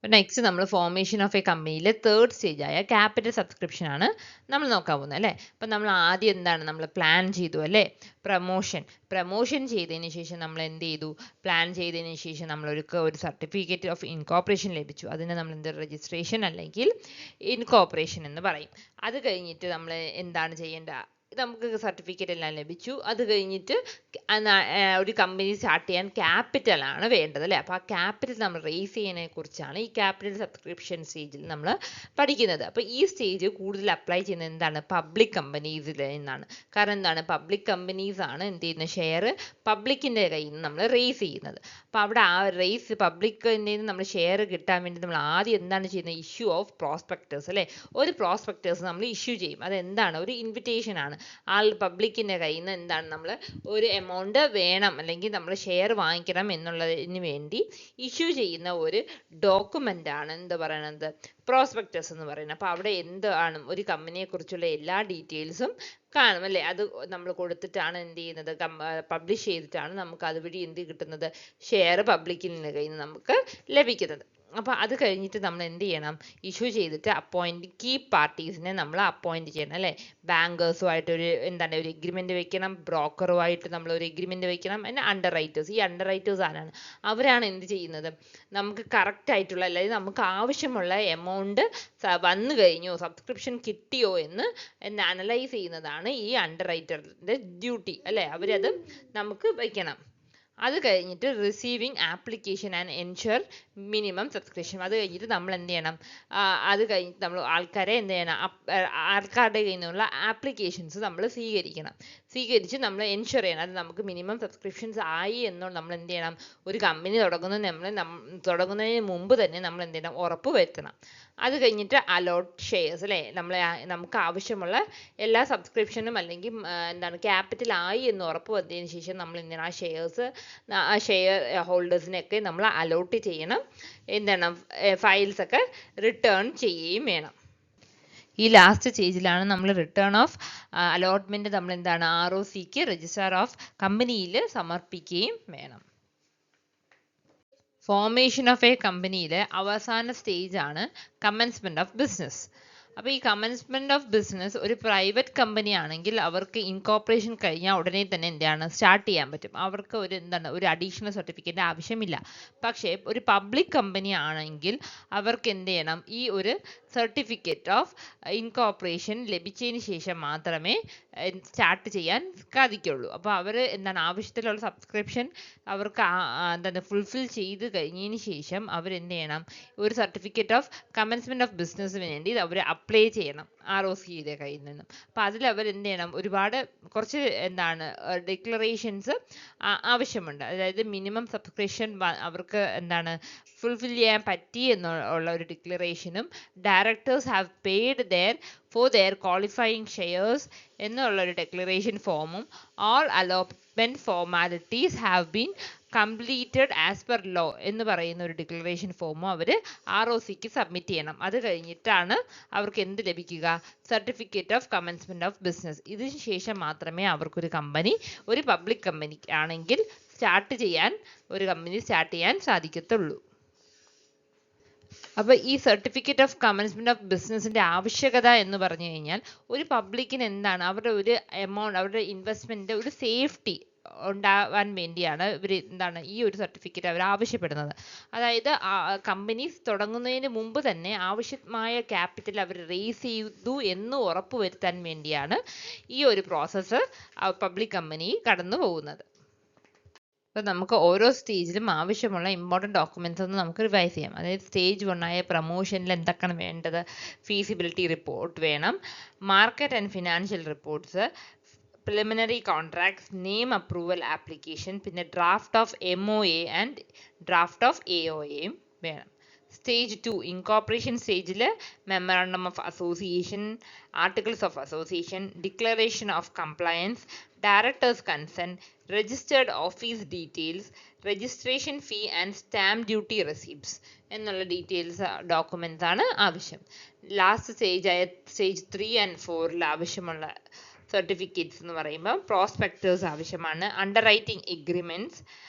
നെക്സ്റ്റ് നമ്മൾ ഫോർമേഷൻ ഓഫ് എ കമ്പനിയിലെ തേർഡ് സ്റ്റേജ് ആയ ക്യാപിറ്റൽ സബ്സ്ക്രിപ്ഷൻ ആണ് നമ്മൾ നോക്കാൻ പോകുന്നത് അല്ലേ. അപ്പം നമ്മൾ ആദ്യം എന്താണ് നമ്മൾ പ്ലാൻ ചെയ്തു അല്ലേ, പ്രമോഷൻ ചെയ്തതിന് ശേഷം നമ്മൾ എന്ത് ചെയ്തു, പ്ലാൻ ചെയ്തതിന് ശേഷം നമ്മൾ ഒരു സർട്ടിഫിക്കറ്റ് ഓഫ് ഇൻകോർപ്പറേഷൻ ലഭിച്ചു. അതിനെ നമ്മൾ എന്ത് രജിസ്ട്രേഷൻ അല്ലെങ്കിൽ ഇൻകോർപ്പറേഷൻ എന്ന് പറയും. അത് കഴിഞ്ഞിട്ട് നമ്മൾ എന്താണ് ചെയ്യേണ്ടത്, നമുക്ക് സർട്ടിഫിക്കറ്റ് എല്ലാം ലഭിച്ചു. അത് കഴിഞ്ഞിട്ട് ഒരു കമ്പനി സ്റ്റാർട്ട് ചെയ്യാൻ ക്യാപിറ്റൽ ആണ് വേണ്ടത് അല്ലേ. അപ്പോൾ ആ ക്യാപിറ്റൽ നമ്മൾ റേസ് ചെയ്യുന്നതിനെ കുറിച്ചാണ് ഈ ക്യാപിറ്റൽ സബ്സ്ക്രിപ്ഷൻ സ്റ്റേജിൽ നമ്മൾ പഠിക്കുന്നത്. അപ്പോൾ ഈ സ്റ്റേജ് കൂടുതൽ അപ്ലൈ ചെയ്യുന്നത് എന്താണ്, പബ്ലിക് കമ്പനീസിൽ നിന്നാണ്. കാരണം എന്താണ്, പബ്ലിക് കമ്പനീസ് ആണ് എന്ത് ചെയ്യുന്ന ഷെയർ പബ്ലിക്കിൻ്റെ കയ്യിൽ നിന്ന് നമ്മൾ റേസ് ചെയ്യുന്നത്. അപ്പോൾ അവിടെ ആ റേസ് പബ്ലിക്കിൻ്റെ നിന്ന് നമ്മൾ ഷെയർ കിട്ടാൻ വേണ്ടി നമ്മൾ ആദ്യം എന്താണ് ചെയ്യുന്നത്, ഇഷ്യൂ ഓഫ് പ്രോസ്പെക്ടേഴ്സ് അല്ലേ. ഒരു പ്രോസ്പെക്ടേഴ്സ് നമ്മൾ ഇഷ്യൂ ചെയ്യും. അതെന്താണ്, ഒരു ഇൻവിറ്റേഷൻ ആണ്. പബ്ലിക്കിൻ്റെ കയ്യിൽ നിന്ന് എന്താണ് നമ്മൾ ഒരു എമൗണ്ട് വേണം അല്ലെങ്കിൽ നമ്മൾ ഷെയർ വാങ്ങിക്കണം എന്നുള്ളതിന് വേണ്ടി ഇഷ്യൂ ചെയ്യുന്ന ഒരു ഡോക്യുമെൻ്റ് ആണ് എന്ത് പറയണത്, പ്രോസ്പെക്ടസ് എന്ന് പറയുന്നത്. അപ്പോൾ അവിടെ എന്താണ് ഒരു കമ്പനിയെ കുറിച്ചുള്ള എല്ലാ ഡീറ്റെയിൽസും കാണും അല്ലേ. അത് നമ്മൾ കൊടുത്തിട്ടാണ് എന്ത് ചെയ്യുന്നത്, പബ്ലിഷ് ചെയ്തിട്ടാണ് നമുക്ക് അതുവഴി എന്ത് കിട്ടുന്നത്, ഷെയർ പബ്ലിക്കിൻ്റെ കയ്യിൽ നിന്ന് നമുക്ക് ലഭിക്കുന്നത്. അപ്പോൾ അത് കഴിഞ്ഞിട്ട് നമ്മൾ എന്ത് ചെയ്യണം, ഇഷ്യൂ ചെയ്തിട്ട് കീ പാർട്ടീസിനെ നമ്മൾ അപ്പോയിൻറ്റ് ചെയ്യണം അല്ലേ. ബാങ്കേഴ്സുമായിട്ട് ഒരു എഗ്രിമെൻ്റ് വെക്കണം, ബ്രോക്കറുമായിട്ട് നമ്മൾ ഒരു എഗ്രിമെൻ്റ് വെക്കണം. പിന്നെ അണ്ടർ റൈറ്റേഴ്സ്, ഈ അണ്ടർ റൈറ്റേഴ്സ് ആരാണ്, അവരാണ് എന്ത് ചെയ്യുന്നത്, നമുക്ക് കറക്റ്റ് ആയിട്ടുള്ള അല്ലെങ്കിൽ നമുക്ക് ആവശ്യമുള്ള എമൗണ്ട് വന്നു കഴിഞ്ഞോ, സബ്സ്ക്രിപ്ഷൻ കിട്ടിയോ എന്ന് അനലൈസ് ചെയ്യുന്നതാണ് ഈ അണ്ടർ റൈറ്ററിൻ്റെ ഡ്യൂട്ടി അല്ലേ. അവരത് നമുക്ക് വയ്ക്കണം. അത് കഴിഞ്ഞിട്ട് receiving application and ensure minimum subscription. അത് കഴിഞ്ഞിട്ട് നമ്മൾ എന്ത് ചെയ്യണം, അത് കഴിഞ്ഞിട്ട് നമ്മൾ ആൾക്കാരെ എന്ത് ചെയ്യണം, ആൾക്കാരുടെ കയ്യിൽ നിന്നുള്ള ആപ്ലിക്കേഷൻസ് നമ്മൾ സ്വീകരിച്ച് നമ്മൾ എൻഷുർ ചെയ്യണം. അത് നമുക്ക് മിനിമം സബ്സ്ക്രിപ്ഷൻസ് ആയി എന്നോ നമ്മൾ എന്ത് ചെയ്യണം, ഒരു കമ്പനി തുടങ്ങുന്നതിന് മുമ്പ് തന്നെ നമ്മൾ എന്ത് ചെയ്യണം, ഉറപ്പ് വരുത്തണം. അത് കഴിഞ്ഞിട്ട് അലോട്ട് ഷെയർസ് അല്ലേ, നമുക്ക് ആവശ്യമുള്ള എല്ലാ സബ്സ്ക്രിപ്ഷനും അല്ലെങ്കിൽ ക്യാപിറ്റൽ ആയി എന്ന് ഉറപ്പ് വന്നതിന് ശേഷം നമ്മൾ എന്താണ് ആ ഷെയർ ഹോൾഡേഴ്സിനെയൊക്കെ നമ്മൾ അലോട്ട് ചെയ്യണം. ഫയൽസ് ഒക്കെ റിട്ടേൺ ചെയ്യുകയും വേണം. ഈ ലാസ്റ്റ് സ്റ്റേജിലാണ് നമ്മൾ റിട്ടേൺ ഓഫ് അലോട്ട്മെന്റ് നമ്മൾ ROCക്ക് രജിസ്റ്റർ ഓഫ് കമ്പനിയിൽ സമർപ്പിക്കുകയും വേണം. ഫോർമേഷൻ ഓഫ് എ കമ്പനിയിലെ അവസാന സ്റ്റേജ് ആണ് കമൻസ്മെന്റ് ഓഫ് ബിസിനസ്. അപ്പോൾ ഈ കമൻസ്മെന്റ് ഓഫ് ബിസിനസ് ഒരു പ്രൈവറ്റ് കമ്പനി ആണെങ്കിൽ അവർക്ക് ഇൻകോർപ്പറേഷൻ കഴിഞ്ഞാൽ ഉടനെ തന്നെ സ്റ്റാർട്ട് ചെയ്യാൻ പറ്റും. അവർക്ക് ഒരു അഡീഷണൽ സർട്ടിഫിക്കറ്റ് ആവശ്യമില്ല. പക്ഷേ ഒരു പബ്ലിക് കമ്പനി ആണെങ്കിൽ അവർക്ക് എന്ത് ചെയ്യണം, ഈ ഒരു സർട്ടിഫിക്കറ്റ് ഓഫ് ഇൻകോർപ്പറേഷൻ ലഭിച്ചതിന് ശേഷം മാത്രമേ സ്റ്റാർട്ട് ചെയ്യാൻ സാധിക്കുള്ളൂ. അപ്പോൾ അവർ ആവശ്യത്തിലുള്ള സബ്സ്ക്രിപ്ഷൻ അവർക്ക് ഫുൾഫിൽ ചെയ്ത് കഴിഞ്ഞതിന് ശേഷം അവർ എന്ത് ചെയ്യണം, ഒരു സർട്ടിഫിക്കറ്റ് ഓഫ് കമൻസ്മെന്റ് ഓഫ് ബിസിനസ്സിന് വേണ്ടി അവർ അപ്ലൈ ചെയ്യണം ROCയുടെ കയ്യിൽ നിന്നും. അപ്പോൾ അതിൽ അവർ എന്ത് ചെയ്യണം, കുറച്ച് ഡിക്ലറേഷൻസ് ആവശ്യമുണ്ട്. അതായത് മിനിമം സബ്സ്ക്രിപ്ഷൻ അവർക്ക് ഫുൾഫിൽ ചെയ്യാൻ പറ്റി എന്നുള്ള ഒരു ഡിക്ലറേഷനും directors have paid for their qualifying shares എന്നുള്ള ഒരു ഡിക്ലറേഷൻ ഫോമും all allotment formalities have been completed as per law എന്ന് പറയുന്ന ഒരു ഡിക്ലറേഷൻ ഫോമും അവർ ROCക്ക് സബ്മിറ്റ് ചെയ്യണം. അത് കഴിഞ്ഞിട്ടാണ് അവർക്ക് എന്ത് ലഭിക്കുക, certificate of commencement of business. ഇതിന് ശേഷം മാത്രമേ അവർക്കൊരു ഒരു പബ്ലിക് കമ്പനി ആണെങ്കിൽ ഒരു കമ്പനി സ്റ്റാർട്ട് ചെയ്യാൻ സാധിക്കത്തുള്ളൂ. അപ്പോൾ ഈ സർട്ടിഫിക്കറ്റ് ഓഫ് കമൻസ്മെന്റ് ഓഫ് ബിസിനസിന്റെ ആവശ്യകത എന്ന് പറഞ്ഞു കഴിഞ്ഞാൽ ഒരു പബ്ലിക്കിന് അവരുടെ ഒരു എമൗണ്ട്, അവരുടെ ഇൻവെസ്റ്റ്മെന്റ് ഒരു സേഫ്റ്റി ഉണ്ടാവാൻ വേണ്ടിയാണ് ഇവർ ഈ ഒരു സർട്ടിഫിക്കറ്റ് അവർ ആവശ്യപ്പെടുന്നത്. അതായത് കമ്പനീസ് തുടങ്ങുന്നതിന് മുമ്പ് തന്നെ ആവശ്യമായ ക്യാപിറ്റൽ അവർ റേസ് ചെയ്തു എന്ന് ഉറപ്പുവരുത്താൻ വേണ്ടിയാണ് ഈ ഒരു പ്രോസസ്സ് പബ്ലിക് കമ്പനി കടന്നു പോകുന്നത്. അപ്പോൾ നമുക്ക് ഓരോ സ്റ്റേജിലും ആവശ്യമുള്ള ഇമ്പോർട്ടൻറ്റ് ഡോക്യുമെൻറ്റ്സ് ഒന്ന് നമുക്ക് റിവൈസ് ചെയ്യാം. അതായത് സ്റ്റേജ് 1 ആയ പ്രൊമോഷനിൽ എന്തൊക്കെയാണ് വേണ്ടത്, ഫീസിബിലിറ്റി റിപ്പോർട്ട് വേണം, market and financial reports, preliminary contracts, name approval application, പിന്നെ draft of MOA and draft of AOA വേണം. സ്റ്റേജ് 2 ഇൻകോർപ്പറേഷൻ സ്റ്റേജിൽ memorandum of association, articles of association, declaration of compliance, directors consent, registered office details, registration fee and stamp duty receipts എന്നുള്ള details documents ആണ് ആവശ്യം. Last stage 3 and 4 ആവശ്യമുള്ള certificates എന്ന് പറയുമ്പോൾ prospectus ആവശ്യമാണ്, underwriting agreements,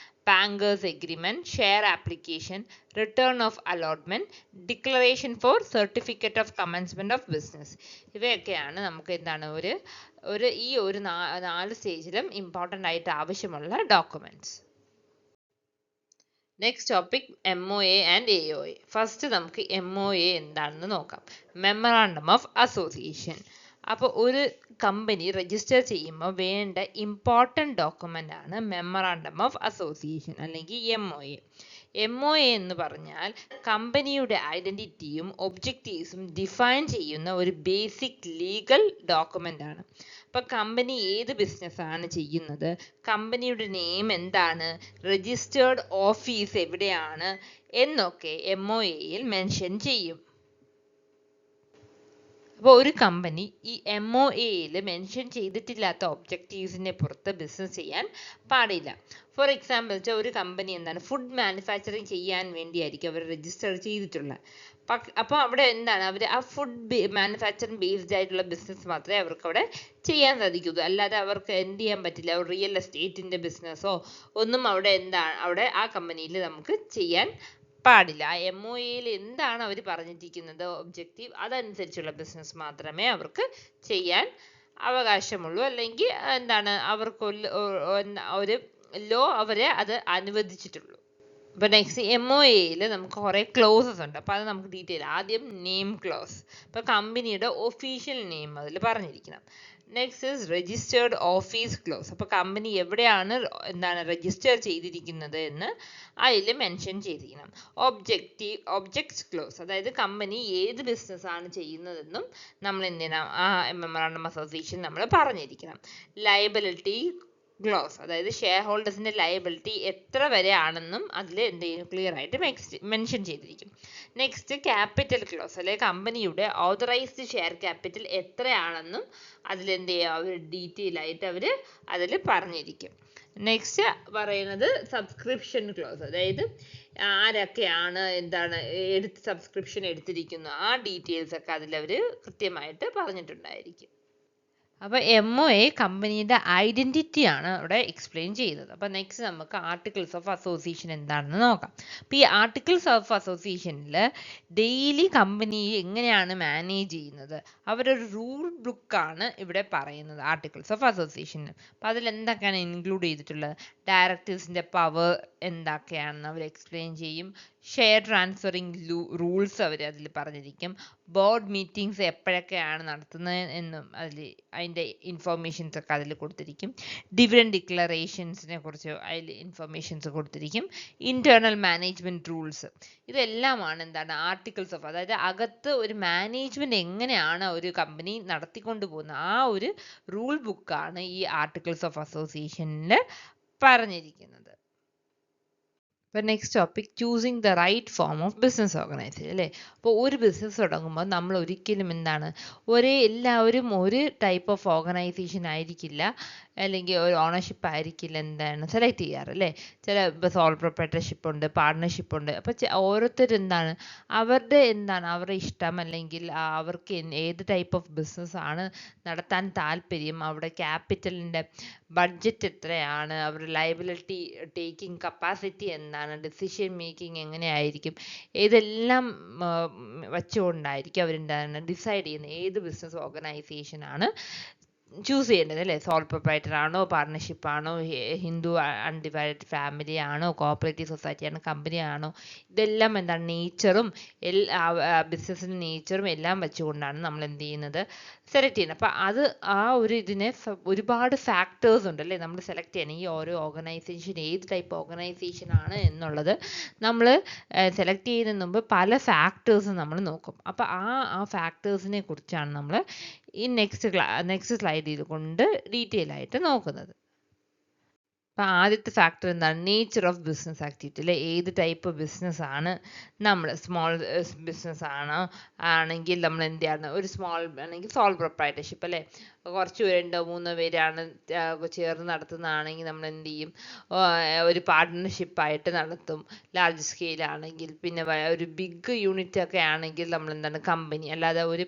bankers agreement, share application, return of allotment, declaration for certificate of commencement of business. ഇവയൊക്കെയാണ് നമുക്ക് എന്താണ് ഈ ഒരു 4 സ്റ്റേജിലും ഇമ്പോർട്ടൻ്റ് ആയിട്ട് ആവശ്യമുള്ള documents. Next topic MOA and AOA. First നമുക്ക് MOA എന്താണെന്ന് നോക്കാം. Memorandum of association. അപ്പോൾ ഒരു കമ്പനി രജിസ്റ്റർ ചെയ്യുമ്പോൾ വേണ്ട ഇമ്പോർട്ടൻ്റ് ഡോക്യുമെൻ്റ് ആണ് മെമ്മറാണ്ടം ഓഫ് അസോസിയേഷൻ അല്ലെങ്കിൽ MOA. MOA എന്ന് പറഞ്ഞാൽ കമ്പനിയുടെ ഐഡന്റിറ്റിയും ഒബ്ജക്റ്റീവ്സും ഡിഫൈൻ ചെയ്യുന്ന ഒരു ബേസിക് ലീഗൽ ഡോക്യുമെൻ്റ് ആണ്. അപ്പോൾ കമ്പനി ഏത് ബിസിനസ് ആണ് ചെയ്യുന്നത്, കമ്പനിയുടെ നെയിം എന്താണ്, രജിസ്റ്റേർഡ് ഓഫീസ് എവിടെയാണ് എന്നൊക്കെ MOAയിൽ മെൻഷൻ ചെയ്യും. അപ്പോൾ ഒരു കമ്പനി ഈ MOAയിൽ മെൻഷൻ ചെയ്തിട്ടില്ലാത്ത ഒബ്ജക്റ്റീവ്സിനെ പുറത്ത് ബിസിനസ് ചെയ്യാൻ പാടില്ല. ഫോർ എക്സാമ്പിൾ വെച്ചാൽ ഒരു കമ്പനി എന്താണ് ഫുഡ് മാനുഫാക്ചറിങ് ചെയ്യാൻ വേണ്ടിയായിരിക്കും അവർ രജിസ്റ്റർ ചെയ്തിട്ടുള്ളത്. അപ്പോൾ അവിടെ എന്താണ് അവർ ആ ഫുഡ് മാനുഫാക്ചറിങ് ബേസ്ഡ് ആയിട്ടുള്ള ബിസിനസ് മാത്രമേ അവർക്ക് അവിടെ ചെയ്യാൻ സാധിക്കുള്ളൂ. അല്ലാതെ അവർക്ക് എന്ത് ചെയ്യാൻ പറ്റില്ല, റിയൽ എസ്റ്റേറ്റിന്റെ ബിസിനസ്സോ ഒന്നും അവിടെ ആ കമ്പനിയിൽ നമുക്ക് ചെയ്യാൻ പാടില്ല. ആ MOAയിൽ എന്താണ് അവർ പറഞ്ഞിരിക്കുന്നത് ഒബ്ജക്റ്റീവ്, അതനുസരിച്ചുള്ള ബിസിനസ് മാത്രമേ അവർക്ക് ചെയ്യാൻ അവകാശമുള്ളൂ. അല്ലെങ്കിൽ എന്താണ് അവർക്ക് ഒരു ലോ അവരെ അത് അനുവദിച്ചിട്ടുള്ളൂ. അപ്പോൾ നെക്സ്റ്റ് MOAയിൽ നമുക്ക് കുറേ ക്ലോസസ് ഉണ്ട്. അപ്പോൾ അത് നമുക്ക് ഡീറ്റെയിൽ. ആദ്യം നെയിം ക്ലോസ്. അപ്പോൾ കമ്പനിയുടെ ഒഫീഷ്യൽ നെയിം അതിൽ പറഞ്ഞിരിക്കണം. Next is registered office clause. അപ്പോൾ കമ്പനി എവിടെയാണ് രജിസ്റ്റർ ചെയ്തിരിക്കുന്നത് എന്ന് അതിൽ മെൻഷൻ ചെയ്തിരിക്കണം. ഒബ്ജക്ട്സ് ക്ലോസ്, അതായത് കമ്പനി ഏത് ബിസിനസ് ആണ് ചെയ്യുന്നതെന്നും നമ്മൾ ആ മെമ്മറാണ്ടം അസോസിയേഷൻ നമ്മൾ പറഞ്ഞിരിക്കണം. ലയബിലിറ്റി ക്ലോസ്, അതായത് ഷെയർ ഹോൾഡേഴ്സിന്റെ ലയബിലിറ്റി എത്ര വരെ ആണെന്നും അതിൽ ക്ലിയർ ആയിട്ട് മെൻഷൻ ചെയ്തിരിക്കും. നെക്സ്റ്റ് ക്യാപിറ്റൽ ക്ലോസ്, അല്ലെങ്കിൽ കമ്പനിയുടെ ഓതറൈസ്ഡ് ഷെയർ ക്യാപിറ്റൽ എത്രയാണെന്നും അതിൽ അവർ ഡീറ്റെയിൽ ആയിട്ട് അതിൽ പറഞ്ഞിരിക്കും. നെക്സ്റ്റ് പറയുന്നത് സബ്സ്ക്രിപ്ഷൻ ക്ലോസ്, അതായത് ആരൊക്കെയാണ് സബ്സ്ക്രിപ്ഷൻ എടുത്തിരിക്കുന്നു ആ ഡീറ്റെയിൽസ് ഒക്കെ അതിൽ കൃത്യമായിട്ട് പറഞ്ഞിട്ടുണ്ടായിരിക്കും. അപ്പോൾ MOA കമ്പനിയുടെ ഐഡന്റിറ്റി ആണ് അവിടെ എക്സ്പ്ലെയിൻ ചെയ്യുന്നത്. അപ്പോൾ നെക്സ്റ്റ് നമുക്ക് ആർട്ടിക്കിൾസ് ഓഫ് അസോസിയേഷൻ എന്താണെന്ന് നോക്കാം. അപ്പോൾ ഈ ആർട്ടിക്കിൾസ് ഓഫ് അസോസിയേഷനിൽ ഡെയിലി കമ്പനി എങ്ങനെയാണ് മാനേജ് ചെയ്യുന്നത് അവരൊരു റൂൾ ബുക്കാണ് ഇവിടെ പറയുന്നത് ആർട്ടിക്കിൾസ് ഓഫ് അസോസിയേഷനിൽ. അപ്പോൾ അതിൽ എന്തൊക്കെയാണ് ഇൻക്ലൂഡ് ചെയ്തിട്ടുള്ളത്, ഡയറക്ടേഴ്സിൻ്റെ പവർ എന്തൊക്കെയാണെന്ന് അവർ എക്സ്പ്ലെയിൻ ചെയ്യും. ഷെയർ ട്രാൻസ്ഫറിങ് റൂൾസ് അവർ അതിൽ പറഞ്ഞിരിക്കും. ബോർഡ് മീറ്റിംഗ്സ് എപ്പോഴൊക്കെയാണ് നടത്തുന്നത് എന്നും അതിൻ്റെ ഇൻഫോർമേഷൻസ് ഒക്കെ അതിൽ കൊടുത്തിരിക്കും. ഡിവിഡൻഡ് ഡിക്ലറേഷൻസിനെ കുറിച്ച് അതിൽ ഇൻഫോർമേഷൻസ് കൊടുത്തിരിക്കും. ഇന്റേണൽ മാനേജ്മെന്റ് റൂൾസ്, ഇതെല്ലാമാണ് ആർട്ടിക്കിൾസ് ഓഫ്, അതായത് അകത്ത് ഒരു മാനേജ്മെന്റ് എങ്ങനെയാണ് ഒരു കമ്പനി നടത്തിക്കൊണ്ടു പോകുന്നത് ആ ഒരു റൂൾ ബുക്കാണ് ഈ ആർട്ടിക്കിൾസ് ഓഫ് അസോസിയേഷനിൽ പറഞ്ഞിരിക്കുന്നത്. അപ്പോൾ next topic choosing the right form of business organisation അല്ലേ. അപ്പോൾ ഒരു ബിസിനസ് തുടങ്ങുമ്പോൾ നമ്മൾ ഒരിക്കലും എല്ലാവരും ഒരു ടൈപ്പ് ഓഫ് ഓർഗനൈസേഷൻ ആയിരിക്കില്ല, അല്ലെങ്കിൽ ഒരു ഓണർഷിപ്പ് ആയിരിക്കില്ല സെലക്ട് ചെയ്യാറ് അല്ലേ. ചില സോൾ പ്രൊപ്പറേറ്റർഷിപ്പ് ഉണ്ട്, പാർട്ട്ണർഷിപ്പ് ഉണ്ട്. അപ്പോൾ ഓരോരുത്തർ അവരുടെ ഇഷ്ടം അല്ലെങ്കിൽ അവർക്ക് ഏത് ടൈപ്പ് ഓഫ് ബിസിനസ് ആണ് നടത്താൻ താല്പര്യം, അവിടെ ക്യാപിറ്റലിൻ്റെ ബഡ്ജറ്റ് എത്രയാണ്, അവരുടെ ലയബിലിറ്റി ടേക്കിംഗ് കപ്പാസിറ്റി എന്താണ്, ഡിസിഷൻ മേക്കിംഗ് എങ്ങനെയായിരിക്കും, ഇതെല്ലാം വെച്ചുകൊണ്ടായിരിക്കും ഡിസൈഡ് ചെയ്യുന്നത് ഏത് ബിസിനസ് ഓർഗനൈസേഷൻ ആണ് ചൂസ് ചെയ്യേണ്ടത് അല്ലേ. സോൾ പ്രൊപ്പറേറ്റർ ആണോ, പാർട്ട്ണർഷിപ്പ് ആണോ, ഹിന്ദു അൺഡിവൈഡഡ് ഫാമിലി ആണോ, കോപ്പറേറ്റീവ് സൊസൈറ്റി ആണോ, കമ്പനി ആണോ, ഇതെല്ലാം നേച്ചറും ബിസിനസ്സിൻ്റെ നേച്ചറും എല്ലാം വെച്ചുകൊണ്ടാണ് നമ്മൾ എന്ത് ചെയ്യുന്നത് സെലക്ട് ചെയ്യുന്നത്. അപ്പോൾ ഇതിനെ ഒരുപാട് ഫാക്ടേഴ്സ് ഉണ്ട് അല്ലേ നമ്മൾ സെലക്ട് ചെയ്യണം. ഈ ഓരോ ഓർഗനൈസേഷൻ ഏത് ടൈപ്പ് ഓർഗനൈസേഷൻ ആണ് എന്നുള്ളത് നമ്മൾ സെലക്ട് ചെയ്യുന്നതിന് മുമ്പ് പല ഫാക്ടേഴ്സും നമ്മൾ നോക്കും. അപ്പോൾ ആ ഫാക്ടേഴ്സിനെ കുറിച്ചാണ് നമ്മൾ ഈ നെക്സ്റ്റ് സ്ലൈഡിൽ കൊണ്ട് ഡീറ്റെയിൽ ആയിട്ട് നോക്കുന്നത്. അപ്പോൾ ആദ്യത്തെ ഫാക്ടർ എന്താണ്, നേച്ചർ ഓഫ് ബിസിനസ് ആക്ടിവിറ്റി അല്ലേ. ഏത് ടൈപ്പ് ബിസിനസ് ആണ് നമ്മൾ, സ്മോൾ ബിസിനസ് ആണെങ്കിൽ നമ്മൾ എന്ത് ചെയ്യണം, ഒരു സ്മോൾ ആണെങ്കിൽ സോൾ പ്രൊപ്പറേറ്റർഷിപ്പ് അല്ലേ, കുറച്ച് പേരുണ്ടോ 3 പേരാണ് ചേർന്ന് നടത്തുന്നതാണെങ്കിൽ നമ്മൾ എന്ത് ചെയ്യും, ഒരു പാർട്ട്ണർഷിപ്പ് ആയിട്ട് നടത്തും. ലാർജ് സ്കെയിൽ ആണെങ്കിൽ. പിന്നെ ഒരു ബിഗ് യൂണിറ്റ് ഒക്കെ ആണെങ്കിൽ നമ്മൾ എന്താണ് കമ്പനി, അല്ലാതെ ഒരു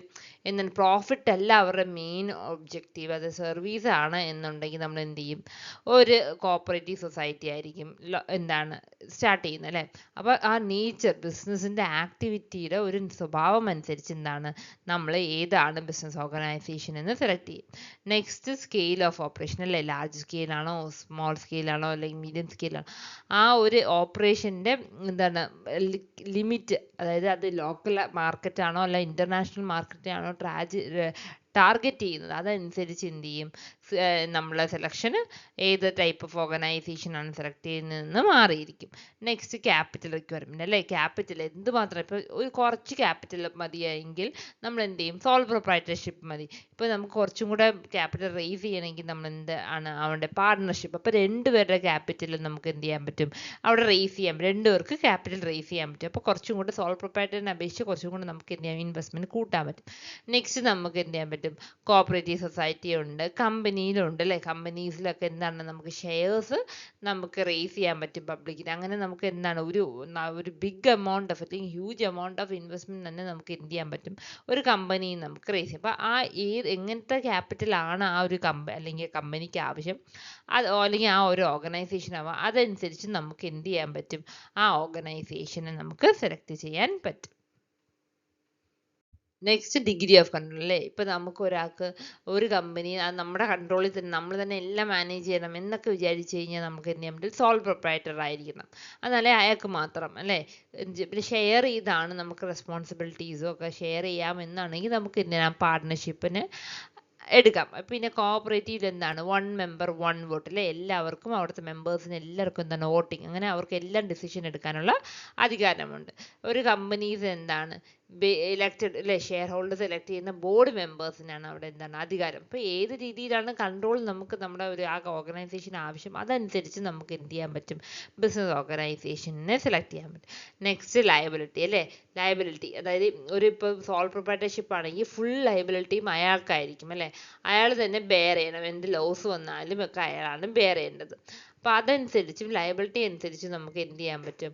എന്താണ് പ്രോഫിറ്റ് അല്ല അവരുടെ മെയിൻ ഒബ്ജക്റ്റീവ്, അത് സർവീസ് ആണ് എന്നുണ്ടെങ്കിൽ നമ്മൾ എന്ത് ചെയ്യും, ഒരു കോപ്പറേറ്റീവ് സൊസൈറ്റി ആയിരിക്കും എന്താണ് സ്റ്റാർട്ട് ചെയ്യുന്നത് അല്ലേ. അപ്പോൾ ആ നേച്ചർ ബിസിനസിൻ്റെ ആക്ടിവിറ്റിയുടെ ഒരു സ്വഭാവം അനുസരിച്ച് എന്താണ് നമ്മൾ ഏതാണ് ബിസിനസ് ഓർഗനൈസേഷൻ എന്ന് സെലക്ട് ചെയ്യും. നെക്സ്റ്റ് സ്കെയിൽ ഓഫ് ഓപ്പറേഷൻ അല്ലേ, ലാർജ് സ്കെയിൽ ആണോ സ്മോൾ സ്കെയിൽ ആണോ അല്ലെങ്കിൽ മീഡിയം സ്കെയിൽ ആണോ, ആ ഒരു ഓപ്പറേഷൻ്റെ എന്താണ് ലിമിറ്റ്, അതായത് അത് ലോക്കൽ മാർക്കറ്റ് ആണോ അല്ല ഇൻ്റർനാഷണൽ മാർക്കറ്റ് ആണോ ടാർഗറ്റ് ചെയ്യുന്നത്, അതനുസരിച്ച് എന്ത് ചെയ്യും, നമ്മളെ സെലക്ഷന് ഏത് ടൈപ്പ് ഓഫ് ഓർഗനൈസേഷൻ ആണ് സെലക്ട് ചെയ്യുന്നതെന്ന് മാറിയിരിക്കും. നെക്സ്റ്റ് ക്യാപിറ്റൽ റിക്വയർമെൻറ്റ് അല്ലേ, ക്യാപിറ്റൽ എന്തുമാത്രം, ഇപ്പോൾ ഒരു കുറച്ച് ക്യാപിറ്റൽ മതിയെങ്കിൽ നമ്മൾ എന്ത് ചെയ്യും, സോൾ പ്രൊപ്രൈറ്റർഷിപ്പ് മതി. ഇപ്പോൾ നമുക്ക് കുറച്ചും കൂടെ ക്യാപിറ്റൽ റേസ് ചെയ്യണമെങ്കിൽ നമ്മൾ എന്ത് ആണ് അവരുടെ പാർട്ട്ണർഷിപ്പ്, അപ്പോൾ രണ്ടുപേരുടെ ക്യാപിറ്റൽ നമുക്ക് എന്ത് ചെയ്യാൻ പറ്റും, അവിടെ റേസ് ചെയ്യാൻ പറ്റും, രണ്ടുപേർക്ക് ക്യാപിറ്റൽ റേസ് ചെയ്യാൻ പറ്റും. അപ്പോൾ കുറച്ചും കൂടെ സോൾ പ്രൊപ്രൈറ്ററിനെ അപേക്ഷിച്ച് കുറച്ചും കൂടെ നമുക്ക് എന്ത് ചെയ്യാം, ഇൻവെസ്റ്റ്മെൻറ്റ് കൂട്ടാൻ പറ്റും. നെക്സ്റ്റ് നമുക്ക് എന്ത് ചെയ്യാൻ പറ്റും, കോപ്പറേറ്റീവ് സൊസൈറ്റി ഉണ്ട്, കമ്പനിയിലുണ്ട് അല്ലേ. കമ്പനീസിലൊക്കെ എന്താണ് നമുക്ക് ഷെയർസ് നമുക്ക് റേസ് ചെയ്യാൻ പറ്റും പബ്ലിക്കിന്. അങ്ങനെ നമുക്ക് എന്താണ് ഒരു ബിഗ് എമൗണ്ട് ഓഫ് അല്ലെങ്കിൽ ഹ്യൂജ് എമൗണ്ട് ഓഫ് ഇൻവെസ്റ്റ്മെന്റ് തന്നെ നമുക്ക് എന്ത് ചെയ്യാൻ പറ്റും, ഒരു കമ്പനിയിൽ നമുക്ക് റേസ് ചെയ്യാം. അപ്പോൾ ആ എങ്ങനത്തെ ക്യാപിറ്റൽ ആണ് ആ ഒരു അല്ലെങ്കിൽ കമ്പനിക്ക് ആവശ്യം, അല്ലെങ്കിൽ ആ ഒരു ഓർഗനൈസേഷൻ ആവാം, അതനുസരിച്ച് നമുക്ക് എന്ത് ചെയ്യാൻ പറ്റും, ആ ഓർഗനൈസേഷനെ നമുക്ക് സെലക്ട് ചെയ്യാൻ പറ്റും. നെക്സ്റ്റ് ഡിഗ്രി ഓഫ് കൺട്രോൾ അല്ലേ. ഇപ്പം നമുക്ക് ഒരാൾക്ക് ഒരു കമ്പനി നമ്മുടെ കൺട്രോളിൽ തന്നെ നമ്മൾ തന്നെ എല്ലാം മാനേജ് ചെയ്യണം എന്നൊക്കെ വിചാരിച്ചു കഴിഞ്ഞാൽ നമുക്ക് എന്ത് ചെയ്യാൻ പറ്റും, സോൾ പ്രൊപ്രൈറ്റർ ആയിരിക്കണം, അതല്ലേ അയാൾക്ക് മാത്രം അല്ലേ. പിന്നെ ഷെയർ ചെയ്താണ് നമുക്ക് റെസ്പോൺസിബിലിറ്റീസും ഒക്കെ ഷെയർ ചെയ്യാം എന്നാണെങ്കിൽ നമുക്ക് എന്ത് ചെയ്യാം, പാർട്ട്ണർഷിപ്പിന് എടുക്കാം. പിന്നെ കോഓപ്പറേറ്റീവിൽ എന്താണ് 1 മെമ്പർ 1 വോട്ട് അല്ലേ, എല്ലാവർക്കും അവിടുത്തെ മെമ്പേഴ്സിന് എല്ലാവർക്കും എന്താണ് വോട്ടിങ്, അങ്ങനെ അവർക്ക് എല്ലാം ഡിസിഷൻ എടുക്കാനുള്ള അധികാരമുണ്ട്. ഒരു കമ്പനീസ് എന്താണ് ഇലക്റ്റഡ് അല്ലേ, ഷെയർ ഹോൾഡേഴ്സ് എലക്ട് ചെയ്യുന്ന ബോർഡ് മെമ്പേഴ്സിനാണ് അവിടെ എന്താണ് അധികാരം. അപ്പോൾ ഏത് രീതിയിലാണ് കൺട്രോൾ നമുക്ക് നമ്മുടെ ആ ഓർഗനൈസേഷൻ ആവശ്യം, അതനുസരിച്ച് നമുക്ക് എന്ത് ചെയ്യാൻ പറ്റും, ബിസിനസ് ഓർഗനൈസേഷനെ സെലക്ട് ചെയ്യാൻ പറ്റും. നെക്സ്റ്റ് ലയബിലിറ്റി അല്ലേ, ലയബിലിറ്റി അതായത് ഇപ്പോൾ സോൾ പ്രൊപ്രൈറ്റർഷിപ്പ് ആണെങ്കിൽ ഫുൾ ലയബിലിറ്റിയും അയാൾക്കായിരിക്കും അല്ലേ, അയാൾ തന്നെ ബെയർ ചെയ്യണം, എന്ത് ലോസ് വന്നാലും ഒക്കെ അയാളാണ് ബെയർ ചെയ്യേണ്ടത്. അപ്പോൾ അതനുസരിച്ചും ലയബിലിറ്റി അനുസരിച്ച് നമുക്ക് എന്ത് ചെയ്യാൻ പറ്റും,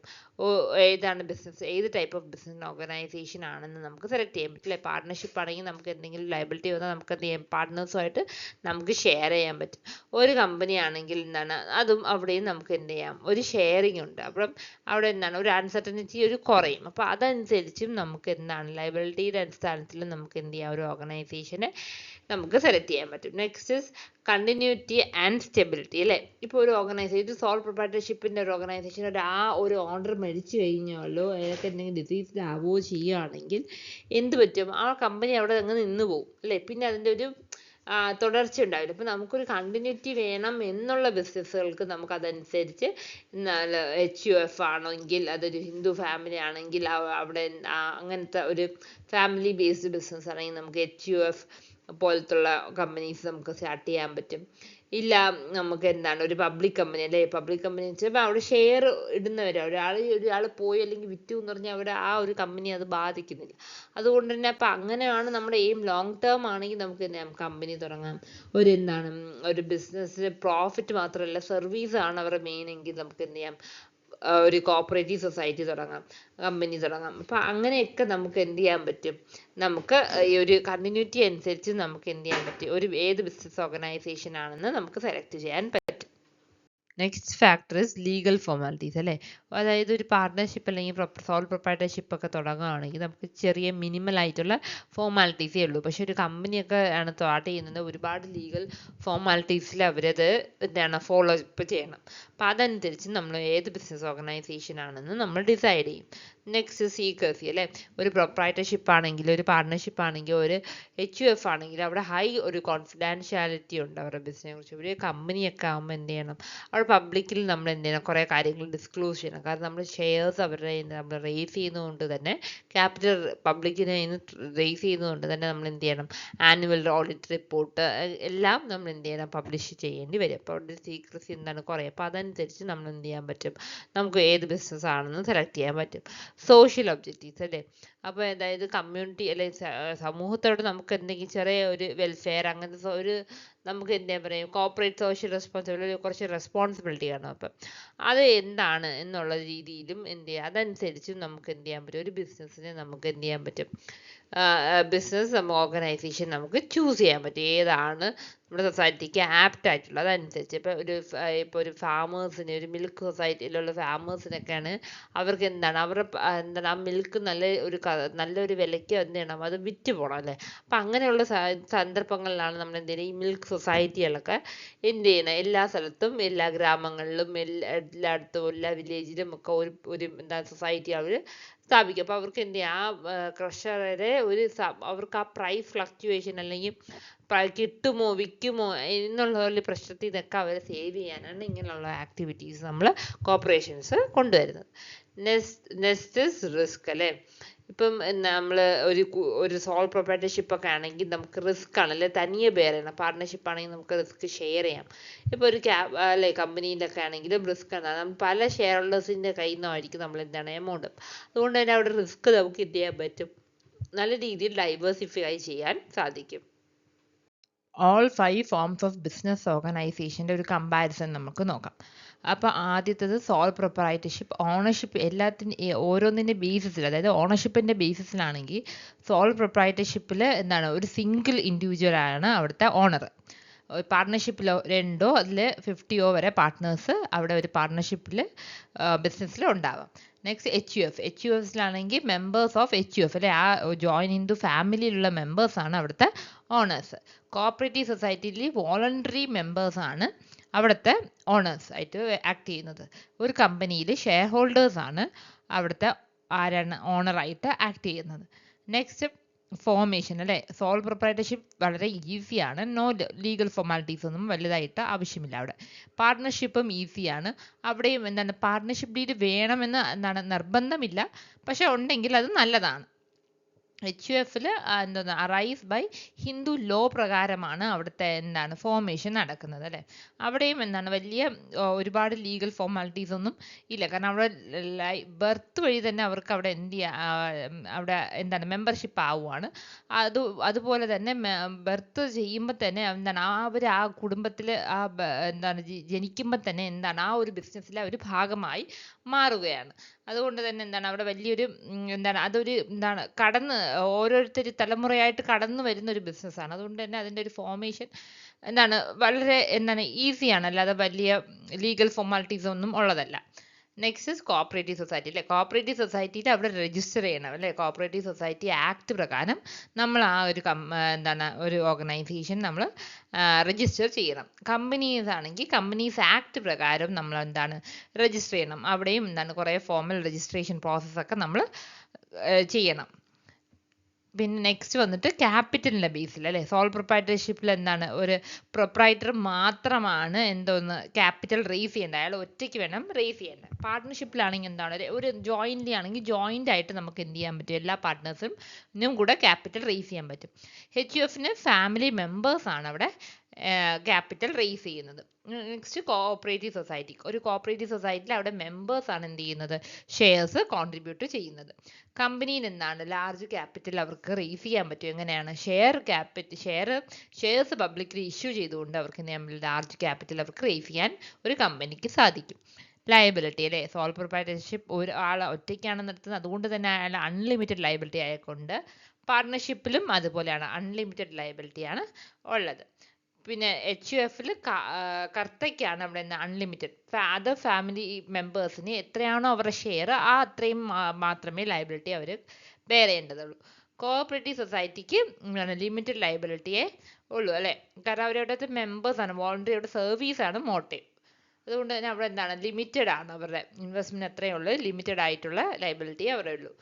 ഏതാണ് ബിസിനസ്, ഏത് ടൈപ്പ് ഓഫ് ബിസിനസ് ഓർഗനൈസേഷൻ ആണെന്ന് നമുക്ക് സെലക്ട് ചെയ്യാൻ പറ്റില്ല. പാർട്ട്ണർഷിപ്പ് ആണെങ്കിൽ നമുക്ക് എന്തെങ്കിലും ലയബിലിറ്റി വന്നാൽ നമുക്ക് എന്ത് ചെയ്യാം, പാർട്ട്നേഴ്സുമായിട്ട് നമുക്ക് ഷെയർ ചെയ്യാൻ പറ്റും. ഒരു കമ്പനി ആണെങ്കിൽ എന്താണ് അതും അവിടെയും നമുക്ക് എന്ത് ചെയ്യാം, ഒരു ഷെയറിംഗ് ഉണ്ട്. അപ്പം അവിടെ എന്താണ് ഒരു അൺസർട്ടനിറ്റി ഒരു കുറയും. അപ്പോൾ അതനുസരിച്ചും നമുക്ക് എന്താണ് ലയബിലിറ്റിയുടെ അടിസ്ഥാനത്തിൽ നമുക്ക് എന്ത് ചെയ്യാം, ഒരു ഓർഗനൈസേഷനെ നമുക്ക് സെലക്ട് ചെയ്യാൻ പറ്റും. നെക്സ്റ്റ് കണ്ടിന്യൂറ്റി ആൻഡ് സ്റ്റെബിലിറ്റി അല്ലേ. ഇപ്പോൾ ഒരു ഓർഗനൈസേഷൻ സോൾ പ്രൊപ്രൈറ്റർഷിപ്പിൻ്റെ ഒരു ഓർഗനൈസേഷൻ ഒരു ഓർഡർ മരിച്ചു കഴിഞ്ഞാലോ അയാൾക്ക് എന്തെങ്കിലും ഡിസീസ് ആവുകയോ ചെയ്യുകയാണെങ്കിൽ എന്ത് പറ്റും, ആ കമ്പനി അവിടെ അങ്ങ് നിന്ന് പോകും അല്ലേ, പിന്നെ അതിൻ്റെ ഒരു തുടർച്ച ഉണ്ടാവില്ല. അപ്പോൾ നമുക്കൊരു കണ്ടിന്യൂറ്റി വേണം എന്നുള്ള ബിസിനസ്സുകൾക്ക് നമുക്ക് അതനുസരിച്ച് HUF ആണെങ്കിൽ, അതൊരു ഹിന്ദു ഫാമിലി ആണെങ്കിൽ അവിടെ അങ്ങനത്തെ ഒരു ഫാമിലി ബേസ്ഡ് ബിസിനസ് ആണെങ്കിൽ നമുക്ക് HUF പോലത്തുള്ള കമ്പനീസ് നമുക്ക് സ്റ്റാർട്ട് ചെയ്യാൻ പറ്റും. ഇല്ല നമുക്ക് എന്താണ് ഒരു പബ്ലിക് കമ്പനി അല്ലേ, പബ്ലിക് കമ്പനി വെച്ചാൽ അവിടെ ഷെയർ ഇടുന്നവരാ, ഒരാൾ പോയി അല്ലെങ്കിൽ വിറ്റു എന്ന് പറഞ്ഞാൽ അവിടെ ആ ഒരു കമ്പനി അത് ബാധിക്കുന്നില്ല. അതുകൊണ്ട് തന്നെ അപ്പം അങ്ങനെയാണ് നമ്മുടെ എയിം. ലോങ് ടേം ആണെങ്കിൽ നമുക്ക് എന്ത് ചെയ്യാം, കമ്പനി തുടങ്ങാം. ഒരു ബിസിനസ്സിന് പ്രോഫിറ്റ് മാത്രമല്ല സർവീസ് ആണ് അവരുടെ മെയിൻ എങ്കിൽ നമുക്ക് എന്ത് ചെയ്യാം, ഒരു കോപ്പറേറ്റീവ് സൊസൈറ്റി തുടങ്ങാം, കമ്പനി തുടങ്ങാം. അപ്പം അങ്ങനെയൊക്കെ നമുക്ക് എന്ത് ചെയ്യാൻ പറ്റും, നമുക്ക് ഈ ഒരു കണ്ടിന്യൂറ്റി അനുസരിച്ച് നമുക്ക് എന്ത് ചെയ്യാൻ പറ്റും, ഏത് ബിസിനസ് ഓർഗനൈസേഷൻ ആണെന്ന് നമുക്ക് സെലക്ട് ചെയ്യാൻ പറ്റും. Next factor is legal formalities അല്ലേ. അതായത് ഒരു പാർട്ട്ണർഷിപ്പ് അല്ലെങ്കിൽ സോൾ പ്രൊപ്രൈറ്റർഷിപ്പ് ഒക്കെ തുടങ്ങുകയാണെങ്കിൽ നമുക്ക് ചെറിയ മിനിമൽ ആയിട്ടുള്ള ഫോർമാലിറ്റീസേ ഉള്ളൂ. പക്ഷെ ഒരു കമ്പനിയൊക്കെ ആണ് സ്റ്റാർട്ട് ചെയ്യുന്നത്, ഒരുപാട് ലീഗൽ ഫോർമാലിറ്റീസിൽ അവരത് എന്താണ് ഫോളോ അപ്പ് ചെയ്യണം. അപ്പം അതനുസരിച്ച് നമ്മൾ ഏത് ബിസിനസ് ഓർഗനൈസേഷൻ ആണെന്ന് നമ്മൾ ഡിസൈഡ് ചെയ്യും. നെക്സ്റ്റ് സീക്രസി അല്ലേ. ഒരു പ്രൊപ്രൈറ്റർഷിപ്പ് ആണെങ്കിൽ, ഒരു പാർട്ട്ണർഷിപ്പ് ആണെങ്കിൽ, ഒരു HUF ആണെങ്കിൽ അവിടെ ഹൈ ഒരു കോൺഫിഡൻഷ്യാലിറ്റി ഉണ്ട് അവരുടെ ബിസിനസിനെ കുറിച്ച്. ഒരു കമ്പനിയൊക്കെ ആകുമ്പോൾ എന്ത് ചെയ്യണം, അവിടെ പബ്ലിക്കിൽ നമ്മൾ എന്ത് ചെയ്യണം, കുറേ കാര്യങ്ങൾ ഡിസ്ക്ലോസ് ചെയ്യണം. കാരണം നമ്മൾ ഷെയർസ് അവരുടെ നമ്മൾ റേസ് ചെയ്യുന്നതുകൊണ്ട് തന്നെ, ക്യാപിറ്റൽ പബ്ലിക്കിന് റേസ് ചെയ്യുന്നതുകൊണ്ട് തന്നെ നമ്മൾ എന്ത് ചെയ്യണം, ആനുവൽ ഓഡിറ്റ് റിപ്പോർട്ട് എല്ലാം നമ്മൾ എന്ത് ചെയ്യണം, പബ്ലിഷ് ചെയ്യേണ്ടി വരും. അപ്പോൾ അവിടെ സീക്രസി എന്താണ് കുറയും. അപ്പോൾ അതനുസരിച്ച് നമ്മൾ എന്ത് ചെയ്യാൻ പറ്റും, നമുക്ക് ഏത് ബിസിനസ് ആണെന്ന് സെലക്ട് ചെയ്യാൻ പറ്റും. സോഷ്യൽ ഒബ്ജക്റ്റീവ്സ് അല്ലേ. അപ്പോൾ അതായത് കമ്മ്യൂണിറ്റി അല്ലെ സമൂഹത്തോട് നമുക്ക് എന്തെങ്കിലും ചെറിയ ഒരു വെൽഫെയർ അങ്ങനത്തെ ഒരു നമുക്ക് എന്താ പറയുക കോർപ്പറേറ്റ് സോഷ്യൽ റെസ്പോൺസിബിലിറ്റി കുറച്ച് റെസ്പോൺസിബിലിറ്റി കാണും. അപ്പം അത് എന്താണ് എന്നുള്ള രീതിയിലും എന്ത് ചെയ്യുക അതനുസരിച്ചും നമുക്ക് എന്ത് ചെയ്യാൻ പറ്റും ഒരു ബിസിനസ്സിനെ നമുക്ക് എന്ത് ചെയ്യാൻ പറ്റും ബിസിനസ് ഓർഗനൈസേഷൻ നമുക്ക് ചൂസ് ചെയ്യാൻ പറ്റും ഏതാണ് നമ്മുടെ സൊസൈറ്റിക്ക് ആപ്റ്റ് ആയിട്ടുള്ളത് അതനുസരിച്ച്. ഇപ്പോൾ ഒരു ഫാമേഴ്സിന് ഒരു മിൽക്ക് സൊസൈറ്റിയിലുള്ള ഫാമേഴ്സിനൊക്കെയാണ് അവർക്ക് എന്താണ് അവരുടെ എന്താണ് ആ മിൽക്ക് നല്ലൊരു വിലയ്ക്ക് എന്ത് ചെയ്യണം അത് വിറ്റ് പോകണം അല്ലേ. അപ്പം അങ്ങനെയുള്ള സന്ദർഭങ്ങളിലാണ് നമ്മൾ എന്ത് ചെയ്യുന്നത് ഈ മിൽക്ക് സൊസൈറ്റികളൊക്കെ എന്ത് ചെയ്യണം എല്ലാ സ്ഥലത്തും എല്ലാ ഗ്രാമങ്ങളിലും എല്ലായിടത്തും എല്ലാ വില്ലേജിലും ഒക്കെ ഒരു എന്താ സൊസൈറ്റി അവർ സ്ഥാപിക്കും. അപ്പോൾ അവർക്ക് എന്ത് ചെയ്യാം ക്രഷറെ അവർക്ക് ആ പ്രൈസ് ഫ്ലക്ച്വേഷൻ അല്ലെങ്കിൽ കിട്ടുമോ വിൽക്കുമോ എന്നുള്ള ഒരു പ്രശ്നത്തിൽ നിന്നൊക്കെ അവരെ സേവ് ചെയ്യാനാണ് ഇങ്ങനെയുള്ള ആക്ടിവിറ്റീസ് നമ്മൾ കോർപ്പറേഷൻസ് കൊണ്ടുവരുന്നത്. നെക്സ്റ്റ് റിസ്ക് അല്ലേ. ഇപ്പം നമ്മൾ ഒരു സോൾ പ്രൊപ്പറേറ്റർഷിപ്പ് ഒക്കെ ആണെങ്കിൽ നമുക്ക് റിസ്ക് ആണ് അല്ലെ തനിയെ ബെയർ ചെയ്യണം. പാർട്ട്ണർഷിപ്പ് ആണെങ്കിൽ നമുക്ക് റിസ്ക് ഷെയർ ചെയ്യാം. ഇപ്പോൾ ഒരു അല്ലെ കമ്പനിയിലൊക്കെ ആണെങ്കിലും റിസ്ക് ആണ് പല ഷെയർ ഹോൾഡേഴ്സിൻ്റെ കയ്യിൽ നിന്നായിരിക്കും നമ്മൾ എന്താണ് എമൗണ്ട്. അതുകൊണ്ട് തന്നെ അവിടെ റിസ്ക് നമുക്ക് എന്ത് ചെയ്യാൻ പറ്റും നല്ല രീതിയിൽ ഡൈവേഴ്സിഫൈ ചെയ്യാൻ സാധിക്കും. ഓൾ 5 ഫോംസ് ഓഫ് ബിസിനസ് ഓർഗനൈസേഷൻ്റെ ഒരു കമ്പാരിസൺ നമുക്ക് നോക്കാം. അപ്പോൾ ആദ്യത്തേത് സോൾ പ്രൊപ്പറൈറ്റർഷിപ്പ് ഓണർഷിപ്പ് ഓരോന്നിൻ്റെ ബേസിസിൽ അതായത് ഓണർഷിപ്പിൻ്റെ ബേസിസിലാണെങ്കിൽ സോൾ പ്രൊപ്പറൈറ്റർഷിപ്പിൽ എന്താണ് ഒരു സിംഗിൾ ഇൻഡിവിജ്വൽ ആണ് അവിടുത്തെ ഓണർ. പാർട്ട്ണർഷിപ്പിലോ 2 അതിൽ 50 വരെ പാർട്ട്നേഴ്സ് അവിടെ ഒരു പാർട്ട്ണർഷിപ്പിൽ ബിസിനസ്സിൽ ഉണ്ടാവാം. നെക്സ്റ്റ് എച്ച് യു എഫിലാണെങ്കിൽ members of H U F അല്ലെ ആ ജോയിൻ ഹിന്ദു ഫാമിലിയിലുള്ള മെമ്പേഴ്സാണ് അവിടുത്തെ ഓണേഴ്സ്. കോഓപ്പറേറ്റീവ് സൊസൈറ്റിയിൽ വോളണ്ടറി മെമ്പേഴ്സാണ് അവിടുത്തെ ഓണേഴ്സ് ആയിട്ട് ആക്ട് ചെയ്യുന്നത്. ഒരു കമ്പനിയിൽ ഷെയർ ഹോൾഡേഴ്സാണ് അവിടുത്തെ ഓണറായിട്ട് ആക്ട് ചെയ്യുന്നത്. നെക്സ്റ്റ് ഫോർമേഷൻ അല്ലേ. സോൾ പ്രൊപ്പറേറ്റർഷിപ്പ് വളരെ ഈസിയാണ്. നോ ലീഗൽ ഫോർമാലിറ്റീസ് ഒന്നും വലുതായിട്ട് ആവശ്യമില്ല അവിടെ. പാർട്ട്ണർഷിപ്പും ഈസിയാണ്. അവിടെയും എന്താണ് പാർട്ട്ണർഷിപ്പ് ഡീഡ് വേണമെന്ന് എന്താണ് നിർബന്ധമില്ല, പക്ഷെ ഉണ്ടെങ്കിൽ അത് നല്ലതാണ്. എച്ച് യു എഫിൽ എന്താണ് അറൈസ് ബൈ ഹിന്ദു ലോ പ്രകാരമാണ് അവിടുത്തെ എന്താണ് ഫോർമേഷൻ നടക്കുന്നത് അല്ലേ. അവിടെയും എന്താണ് വലിയ ഒരുപാട് ലീഗൽ ഫോർമാലിറ്റീസ് ഒന്നും ഇല്ല. കാരണം അവിടെ ബർത്ത് വഴി തന്നെ അവർക്ക് അവിടെ അവിടെ എന്താണ് മെമ്പർഷിപ്പ് ആവുകയാണ്. അതുപോലെ തന്നെ ബർത്ത് ചെയ്യുമ്പോൾ തന്നെ എന്താണ് അവർ ആ കുടുംബത്തിൽ എന്താണ് ജനിക്കുമ്പോൾ തന്നെ എന്താണ് ആ ഒരു ബിസിനസ്സിലെ ഒരു ഭാഗമായി മാറുകയാണ്. അതുകൊണ്ട് തന്നെ എന്താണ് അവിടെ വലിയൊരു എന്താണ് അതൊരു എന്താണ് ഓരോരുത്തർ തലമുറയായിട്ട് കടന്നു വരുന്ന ഒരു ബിസിനസ്സാണ്. അതുകൊണ്ട് തന്നെ അതിൻ്റെ ഒരു ഫോർമേഷൻ എന്താണ് വളരെ എന്താണ് ഈസിയാണ്, അല്ലാതെ വലിയ ലീഗൽ ഫോർമാലിറ്റീസ് ഒന്നും ഉള്ളതല്ല. നെക്സ്റ്റ് കോഓപ്പറേറ്റീവ് സൊസൈറ്റി അല്ലേ. കോഓപ്പറേറ്റീവ് സൊസൈറ്റിയിൽ അവിടെ രജിസ്റ്റർ ചെയ്യണം അല്ലേ. കോഓപ്പറേറ്റീവ് സൊസൈറ്റി ആക്ട് പ്രകാരം നമ്മൾ ആ ഒരു ഓർഗനൈസേഷൻ നമ്മൾ രജിസ്റ്റർ ചെയ്യണം. കമ്പനീസ് ആണെങ്കിൽ കമ്പനീസ് ആക്ട് പ്രകാരം നമ്മൾ രജിസ്റ്റർ ചെയ്യണം. അവിടെയും കുറേ ഫോമൽ രജിസ്ട്രേഷൻ പ്രോസസ്സൊക്കെ നമ്മൾ ചെയ്യണം. പിന്നെ നെക്സ്റ്റ് വന്നിട്ട് ക്യാപിറ്റലിൻ്റെ ബേസിൽ അല്ലേ. സോൾ പ്രൊപ്പറൈറ്റർഷിപ്പിൽ ഒരു പ്രൊപ്പറൈറ്റർ മാത്രമാണ് ക്യാപിറ്റൽ റേസ് ചെയ്യേണ്ടത്. അയാൾ ഒറ്റയ്ക്ക് വേണം റേസ് ചെയ്യേണ്ടത്. പാർട്ട്ണർഷിപ്പിലാണെങ്കിൽ ഒരു ജോയിൻ്റ് ആണെങ്കിൽ ജോയിൻ്റ് ആയിട്ട് നമുക്ക് എന്ത് ചെയ്യാൻ പറ്റും എല്ലാ പാർട്ട്നേഴ്സിനും കൂടെ ക്യാപിറ്റൽ റേസ് ചെയ്യാൻ പറ്റും. എച്ച് യു എഫിന് ഫാമിലി മെമ്പേഴ്സാണ് അവിടെ ക്യാപിറ്റൽ റേസ് ചെയ്യുന്നത്. Next cooperative society. ഒരു കോഓപ്പറേറ്റീവ് സൊസൈറ്റിയിൽ അവിടെ മെമ്പേഴ്സാണ് എന്ത് ചെയ്യുന്നത് ഷെയർസ് കോൺട്രിബ്യൂട്ട് ചെയ്യുന്നത്. കമ്പനിയിൽ ലാർജ് ക്യാപിറ്റൽ അവർക്ക് റേസ് ചെയ്യാൻ പറ്റും. എങ്ങനെയാണ് ഷെയർസ് പബ്ലിക്കലി ഇഷ്യൂ ചെയ്തുകൊണ്ട് അവർക്ക് ലാർജ് ക്യാപിറ്റൽ അവർക്ക് റേസ് ചെയ്യാൻ ഒരു കമ്പനിക്ക് സാധിക്കും. ലയബിലിറ്റി അല്ലേ. സോൾ പ്രൊപ്പറൈറ്റർഷിപ്പ് ഒരാൾ ഒറ്റയ്ക്കാണ് നടത്തുന്നത്, അതുകൊണ്ട് തന്നെ അയാൾ അൺലിമിറ്റഡ് ലയബിലിറ്റി ആയതുകൊണ്ട് പാർട്ട്ണർഷിപ്പിലും അതുപോലെയാണ് അൺലിമിറ്റഡ് ലയബിലിറ്റിയാണ് ഉള്ളത്. പിന്നെ എച്ച് യു എഫിൽ കർത്തയ്ക്കാണ് അവിടെ അൺലിമിറ്റഡ്. അതർ ഫാമിലി മെമ്പേഴ്സിന് എത്രയാണോ അവരുടെ ഷെയർ അത്രയും മാത്രമേ ലയബിലിറ്റി അവർ ബെയർ ചെയ്യേണ്ടതുള്ളൂ. കോഓപ്പറേറ്റീവ് സൊസൈറ്റിക്ക് ലിമിറ്റഡ് ലയബിലിറ്റിയേ ഉള്ളൂ അല്ലേ. കാരണം അവരവിടുത്തെ മെമ്പേഴ്സാണ്, വോളണ്ടറിയുടെ സർവീസാണ് മോട്ടീവ്. അതുകൊണ്ട് തന്നെ അവിടെ ലിമിറ്റഡ് ആണ് അവരുടെ ഇൻവെസ്റ്റ്മെൻറ്റ് എത്രയേ ഉള്ളൂ, ലിമിറ്റഡ് ആയിട്ടുള്ള ലയബിലിറ്റി അവരുടെ ഉള്ളൂ.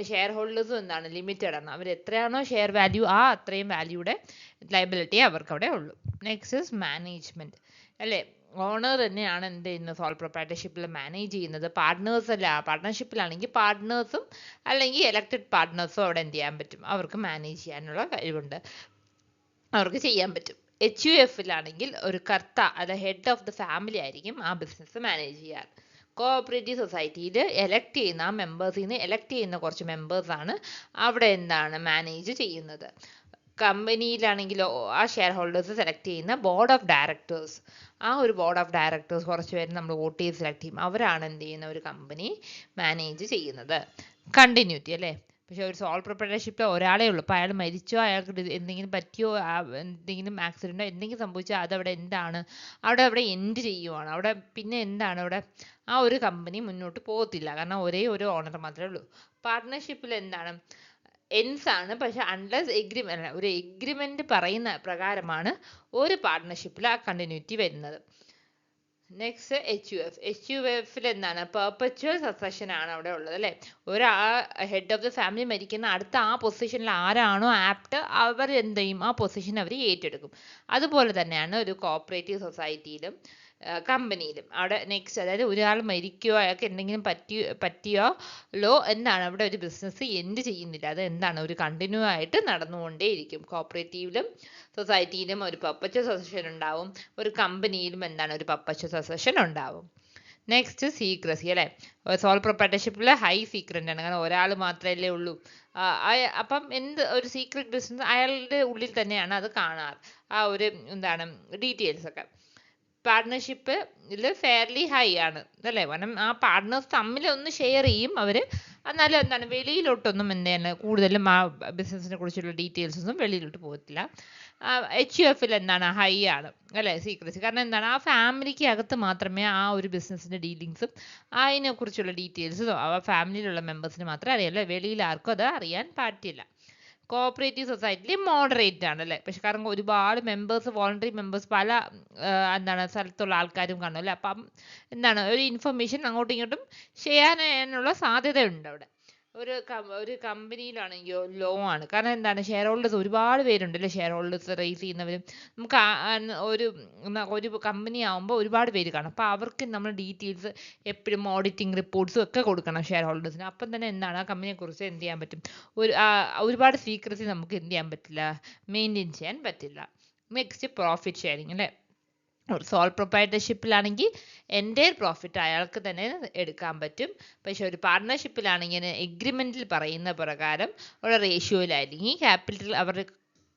ഷെയർ ഹോൾഡേഴ്സും ലിമിറ്റഡ് ആണ്. അവർ എത്രയാണോ ഷെയർ വാല്യൂ അത്രയും വാല്യൂയുടെ ലയബിലിറ്റി അവർക്ക് അവിടെ ഉള്ളൂ. നെക്സ്റ്റ് മാനേജ്മെൻറ്റ് അല്ലേ. ഓണർ തന്നെയാണ് എന്ത് ചെയ്യുന്നത് സോൾ പ്രൊപ്പറൈറ്റർഷിപ്പിൽ മാനേജ് ചെയ്യുന്നത്. പാർട്ട്ണർഷിപ്പിലാണെങ്കിൽ പാർട്ട്നേഴ്സും അല്ലെങ്കിൽ എലക്റ്റഡ് പാർട്ട്നേഴ്സും അവിടെ എന്ത് ചെയ്യാൻ പറ്റും, അവർക്ക് മാനേജ് ചെയ്യാനുള്ള കഴിവുണ്ട്, അവർക്ക് ചെയ്യാൻ പറ്റും. എച്ച് യു എഫിലാണെങ്കിൽ ഒരു കർത്ത ഹെഡ് ഓഫ് ദ ഫാമിലി ആയിരിക്കും ആ ബിസിനസ് മാനേജ് ചെയ്യാറ്. കോഓപ്പറേറ്റീവ് സൊസൈറ്റിയിൽ എലക്ട് ചെയ്യുന്ന ആ മെമ്പേഴ്സിൽ നിന്ന് എലക്ട് ചെയ്യുന്ന കുറച്ച് മെമ്പേഴ്സാണ് അവിടെ എന്താണ് മാനേജ് ചെയ്യുന്നത്. കമ്പനിയിലാണെങ്കിലോ ആ ഷെയർ ഹോൾഡേഴ്സ് സെലക്ട് ചെയ്യുന്ന ബോർഡ് ഓഫ് ഡയറക്ടേഴ്സ്, ആ ഒരു ബോർഡ് ഓഫ് ഡയറക്ടേഴ്സ് കുറച്ച് പേര് നമ്മൾ വോട്ട് ചെയ്ത് സെലക്ട് ചെയ്യും, അവരാണ് എന്ത് ചെയ്യുന്ന ഒരു കമ്പനി മാനേജ് ചെയ്യുന്നത്. കണ്ടിന്യൂറ്റി അല്ലേ. പക്ഷെ ഒരു സോൾ പ്രൊപ്പറേറ്റർഷിപ്പിൽ ഒരാളേ ഉള്ളൂ. അപ്പോൾ അയാൾ മരിച്ചോ, അയാൾക്ക് എന്തെങ്കിലും പറ്റിയോ, എന്തെങ്കിലും ആക്സിഡൻറ്റോ എന്തെങ്കിലും സംഭവിച്ചാൽ അതവിടെ എന്താണ്, അവിടെ എൻഡ് ചെയ്യുവാണ്. അവിടെ പിന്നെ എന്താണ് അവിടെ ആ ഒരു കമ്പനി മുന്നോട്ട് പോകത്തില്ല. കാരണം ഒരേ ഒരു ഓണർ മാത്രമേ ഉള്ളൂ. പാർട്ട്ണർഷിപ്പിൽ എന്താണ് എൻസ് ആണ്. പക്ഷെ അൺലെസ് എഗ്രിമെന്റ്, ഒരു എഗ്രിമെന്റ് പറയുന്ന പ്രകാരമാണ് ഒരു പാർട്ട്ണർഷിപ്പിൽ ആ കണ്ടിന്യൂറ്റി വരുന്നത്. നെക്സ്റ്റ് എച്ച് യു എഫിൽ എന്താണ് പെർപ്പച്വൽ സക്സഷൻ ആണ് അവിടെ ഉള്ളത് അല്ലേ. ഒരു ഹെഡ് ഓഫ് ദ ഫാമിലി മരിക്കുന്ന അടുത്ത ആ പൊസിഷനിൽ ആരാണോ ആപ്റ്റ് അവർ എന്ത് ചെയ്യും, ആ പൊസിഷൻ അവർ ഏറ്റെടുക്കും. അതുപോലെ തന്നെയാണ് ഒരു കോഓപ്പറേറ്റീവ് സൊസൈറ്റിയിലും കമ്പനിയിലും. അവിടെ നെക്സ്റ്റ് അതായത് ഒരാൾ മരിക്കുകയോ അയാൾക്ക് എന്തെങ്കിലും പറ്റിയോ എന്താണ് അവിടെ ഒരു ബിസിനസ് എൻഡ് ചെയ്യുന്നില്ല. അത് എന്താണ് ഒരു കണ്ടിന്യൂ ആയിട്ട് നടന്നുകൊണ്ടേയിരിക്കും. കോഓപ്പറേറ്റീവിലും സൊസൈറ്റിയിലും ഒരു പെർപ്പച്വൽ സക്സഷൻ ഉണ്ടാവും, ഒരു കമ്പനിയിലും എന്താണ് ഒരു പെർപ്പച്വൽ സക്സഷൻ ഉണ്ടാവും. നെക്സ്റ്റ് സീക്രസി അല്ലേ. സോൾ പ്രൊപ്പറേറ്റർഷിപ്പിൽ ഹൈ സീക്രട്ട് ആണ്. കാരണം ഒരാൾ മാത്രമല്ലേ ഉള്ളൂ. അപ്പം ഒരു സീക്രട്ട് ബിസിനസ് അയാളുടെ ഉള്ളിൽ തന്നെയാണ് അത് കാണാറ്, ആ ഒരു എന്താണ് ഡീറ്റെയിൽസ് ഒക്കെ. പാർട്ട്ണർഷിപ്പ് ഇതിൽ ഫെയർലി ഹൈ ആണ് അല്ലേ. കാരണം ആ പാർട്ട്നേഴ്സ് തമ്മിൽ ഒന്ന് ഷെയർ ചെയ്യും അവർ, എന്നാലും എന്താണ് വെളിയിലോട്ടൊന്നും എന്താണ് കൂടുതലും ആ ബിസിനസിനെ കുറിച്ചുള്ള ഡീറ്റെയിൽസ് ഒന്നും വെളിയിലോട്ട് പോകത്തില്ല. എച്ച് യു എഫിൽ എന്താണ് ഹൈ ആണ് അല്ലേ സീക്രസി. കാരണം എന്താണ് ആ ഫാമിലിക്ക് അകത്ത് മാത്രമേ ആ ഒരു ബിസിനസിന്റെ ഡീലിങ്സും അതിനെക്കുറിച്ചുള്ള ഡീറ്റെയിൽസും ആ ഫാമിലിയിലുള്ള മെമ്പേഴ്സിന് മാത്രമേ അറിയാം. വെളിയിൽ ആർക്കും അത് അറിയാൻ പറ്റില്ല. കോഓപ്പറേറ്റീവ് സൊസൈറ്റിയിൽ മോഡറേറ്റ് ആണ് അല്ലേ. പക്ഷെ കാരണം ഒരുപാട് മെമ്പേഴ്സ്, വോളണ്ടറി മെമ്പേഴ്സ് പല എന്താണ് സ്ഥലത്തുള്ള ആൾക്കാരും കാണും അല്ലേ. അപ്പം എന്താണ് ഒരു ഇൻഫർമേഷൻ അങ്ങോട്ടും ഇങ്ങോട്ടും ഷെയർ ചെയ്യാനുള്ള സാധ്യതയുണ്ട് അവിടെ. ഒരു കമ്പനിയിലാണെങ്കിൽ ലോ ആണ്. കാരണം എന്താണ് ഷെയർ ഹോൾഡേഴ്സ് ഒരുപാട് പേരുണ്ട് അല്ലേ. ഷെയർ ഹോൾഡേഴ്സ് റേസ് ചെയ്യുന്നവരും നമുക്ക് ഒരു കമ്പനി ആകുമ്പോൾ ഒരുപാട് പേര് കാണും. അപ്പോൾ അവർക്ക് നമ്മൾ ഡീറ്റെയിൽസ് എപ്പോഴും ഓഡിറ്റിംഗ് റിപ്പോർട്ട്സും ഒക്കെ കൊടുക്കണം ഷെയർ ഹോൾഡേഴ്സിന്. അപ്പം തന്നെ എന്താണ് ആ കമ്പനിയെ കുറിച്ച് എന്ത് ചെയ്യാൻ പറ്റും, ഒരുപാട് സീക്രസി നമുക്ക് എന്ത് ചെയ്യാൻ പറ്റില്ല, മെയിൻറ്റെയിൻ ചെയ്യാൻ പറ്റില്ല. നെക്സ്റ്റ് പ്രോഫിറ്റ് ഷെയറിങ് അല്ലേ. സോൾ പ്രൊപ്പറേറ്റർഷിപ്പിലാണെങ്കിൽ എൻ്റെ പ്രോഫിറ്റ് അയാൾക്ക് തന്നെ എടുക്കാൻ പറ്റും. പക്ഷെ ഒരു പാർട്ട്ണർഷിപ്പിലാണെങ്കിൽ എഗ്രിമെന്റിൽ പറയുന്ന പ്രകാരം ഉള്ള റേഷ്യോയിലായിരിക്കും ക്യാപിറ്റൽ അവർ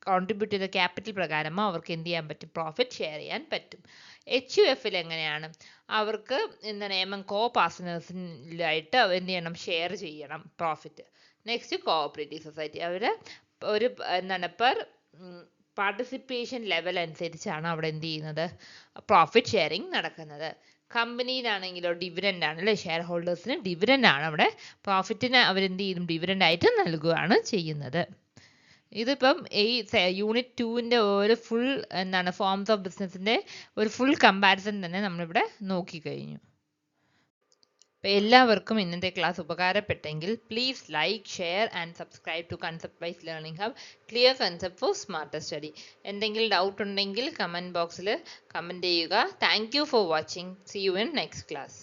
കോൺട്രിബ്യൂട്ട് ചെയ്ത ക്യാപിറ്റൽ പ്രകാരമോ അവർക്ക് എന്ത് ചെയ്യാൻ പറ്റും, പ്രോഫിറ്റ് ഷെയർ ചെയ്യാൻ പറ്റും. എച്ച് യു എഫിൽ എങ്ങനെയാണ്, അവർക്ക് എന്താണ് കോ പാർട്ട്നേഴ്സിലായിട്ട് എന്ത് ചെയ്യണം, ഷെയർ ചെയ്യണം പ്രോഫിറ്റ്. നെക്സ്റ്റ് കോഓപ്പറേറ്റീവ് സൊസൈറ്റി അവർ ഒരു എന്താണ് പാർട്ടിസിപ്പേഷൻ ലെവൽ അനുസരിച്ചാണ് അവിടെ എന്ത് ചെയ്യുന്നത്, പ്രോഫിറ്റ് ഷെയറിങ് നടക്കുന്നത്. കമ്പനിയിലാണെങ്കിലോ ഡിവിഡൻഡ് ആണ് അല്ലേ. ഷെയർ ഹോൾഡേഴ്സിന് ഡിവിഡൻഡ് ആണ് അവിടെ, പ്രോഫിറ്റിന് അവരെന്ത് ചെയ്യും, ഡിവിഡൻഡ് ആയിട്ട് നൽകുകയാണ് ചെയ്യുന്നത്. ഇതിപ്പം ഈ യൂണിറ്റ് 2ന്റെ ഒരു ഫുൾ എന്താണ് ഫോംസ് ഓഫ് ബിസിനസിന്റെ ഒരു ഫുൾ കമ്പാരിസൺ തന്നെ നമ്മളിവിടെ നോക്കിക്കഴിഞ്ഞു. അപ്പോൾ എല്ലാവർക്കും ഇന്നത്തെ ക്ലാസ് ഉപകാരപ്പെട്ടെങ്കിൽ please like, share and subscribe to concept wise learning hub, clear concept for smarter study. എന്തെങ്കിലും ഡൗട്ട് ഉണ്ടെങ്കിൽ കമൻറ്റ് ബോക്സിൽ കമൻറ്റ് ചെയ്യുക. Thank you for watching. See you in next class.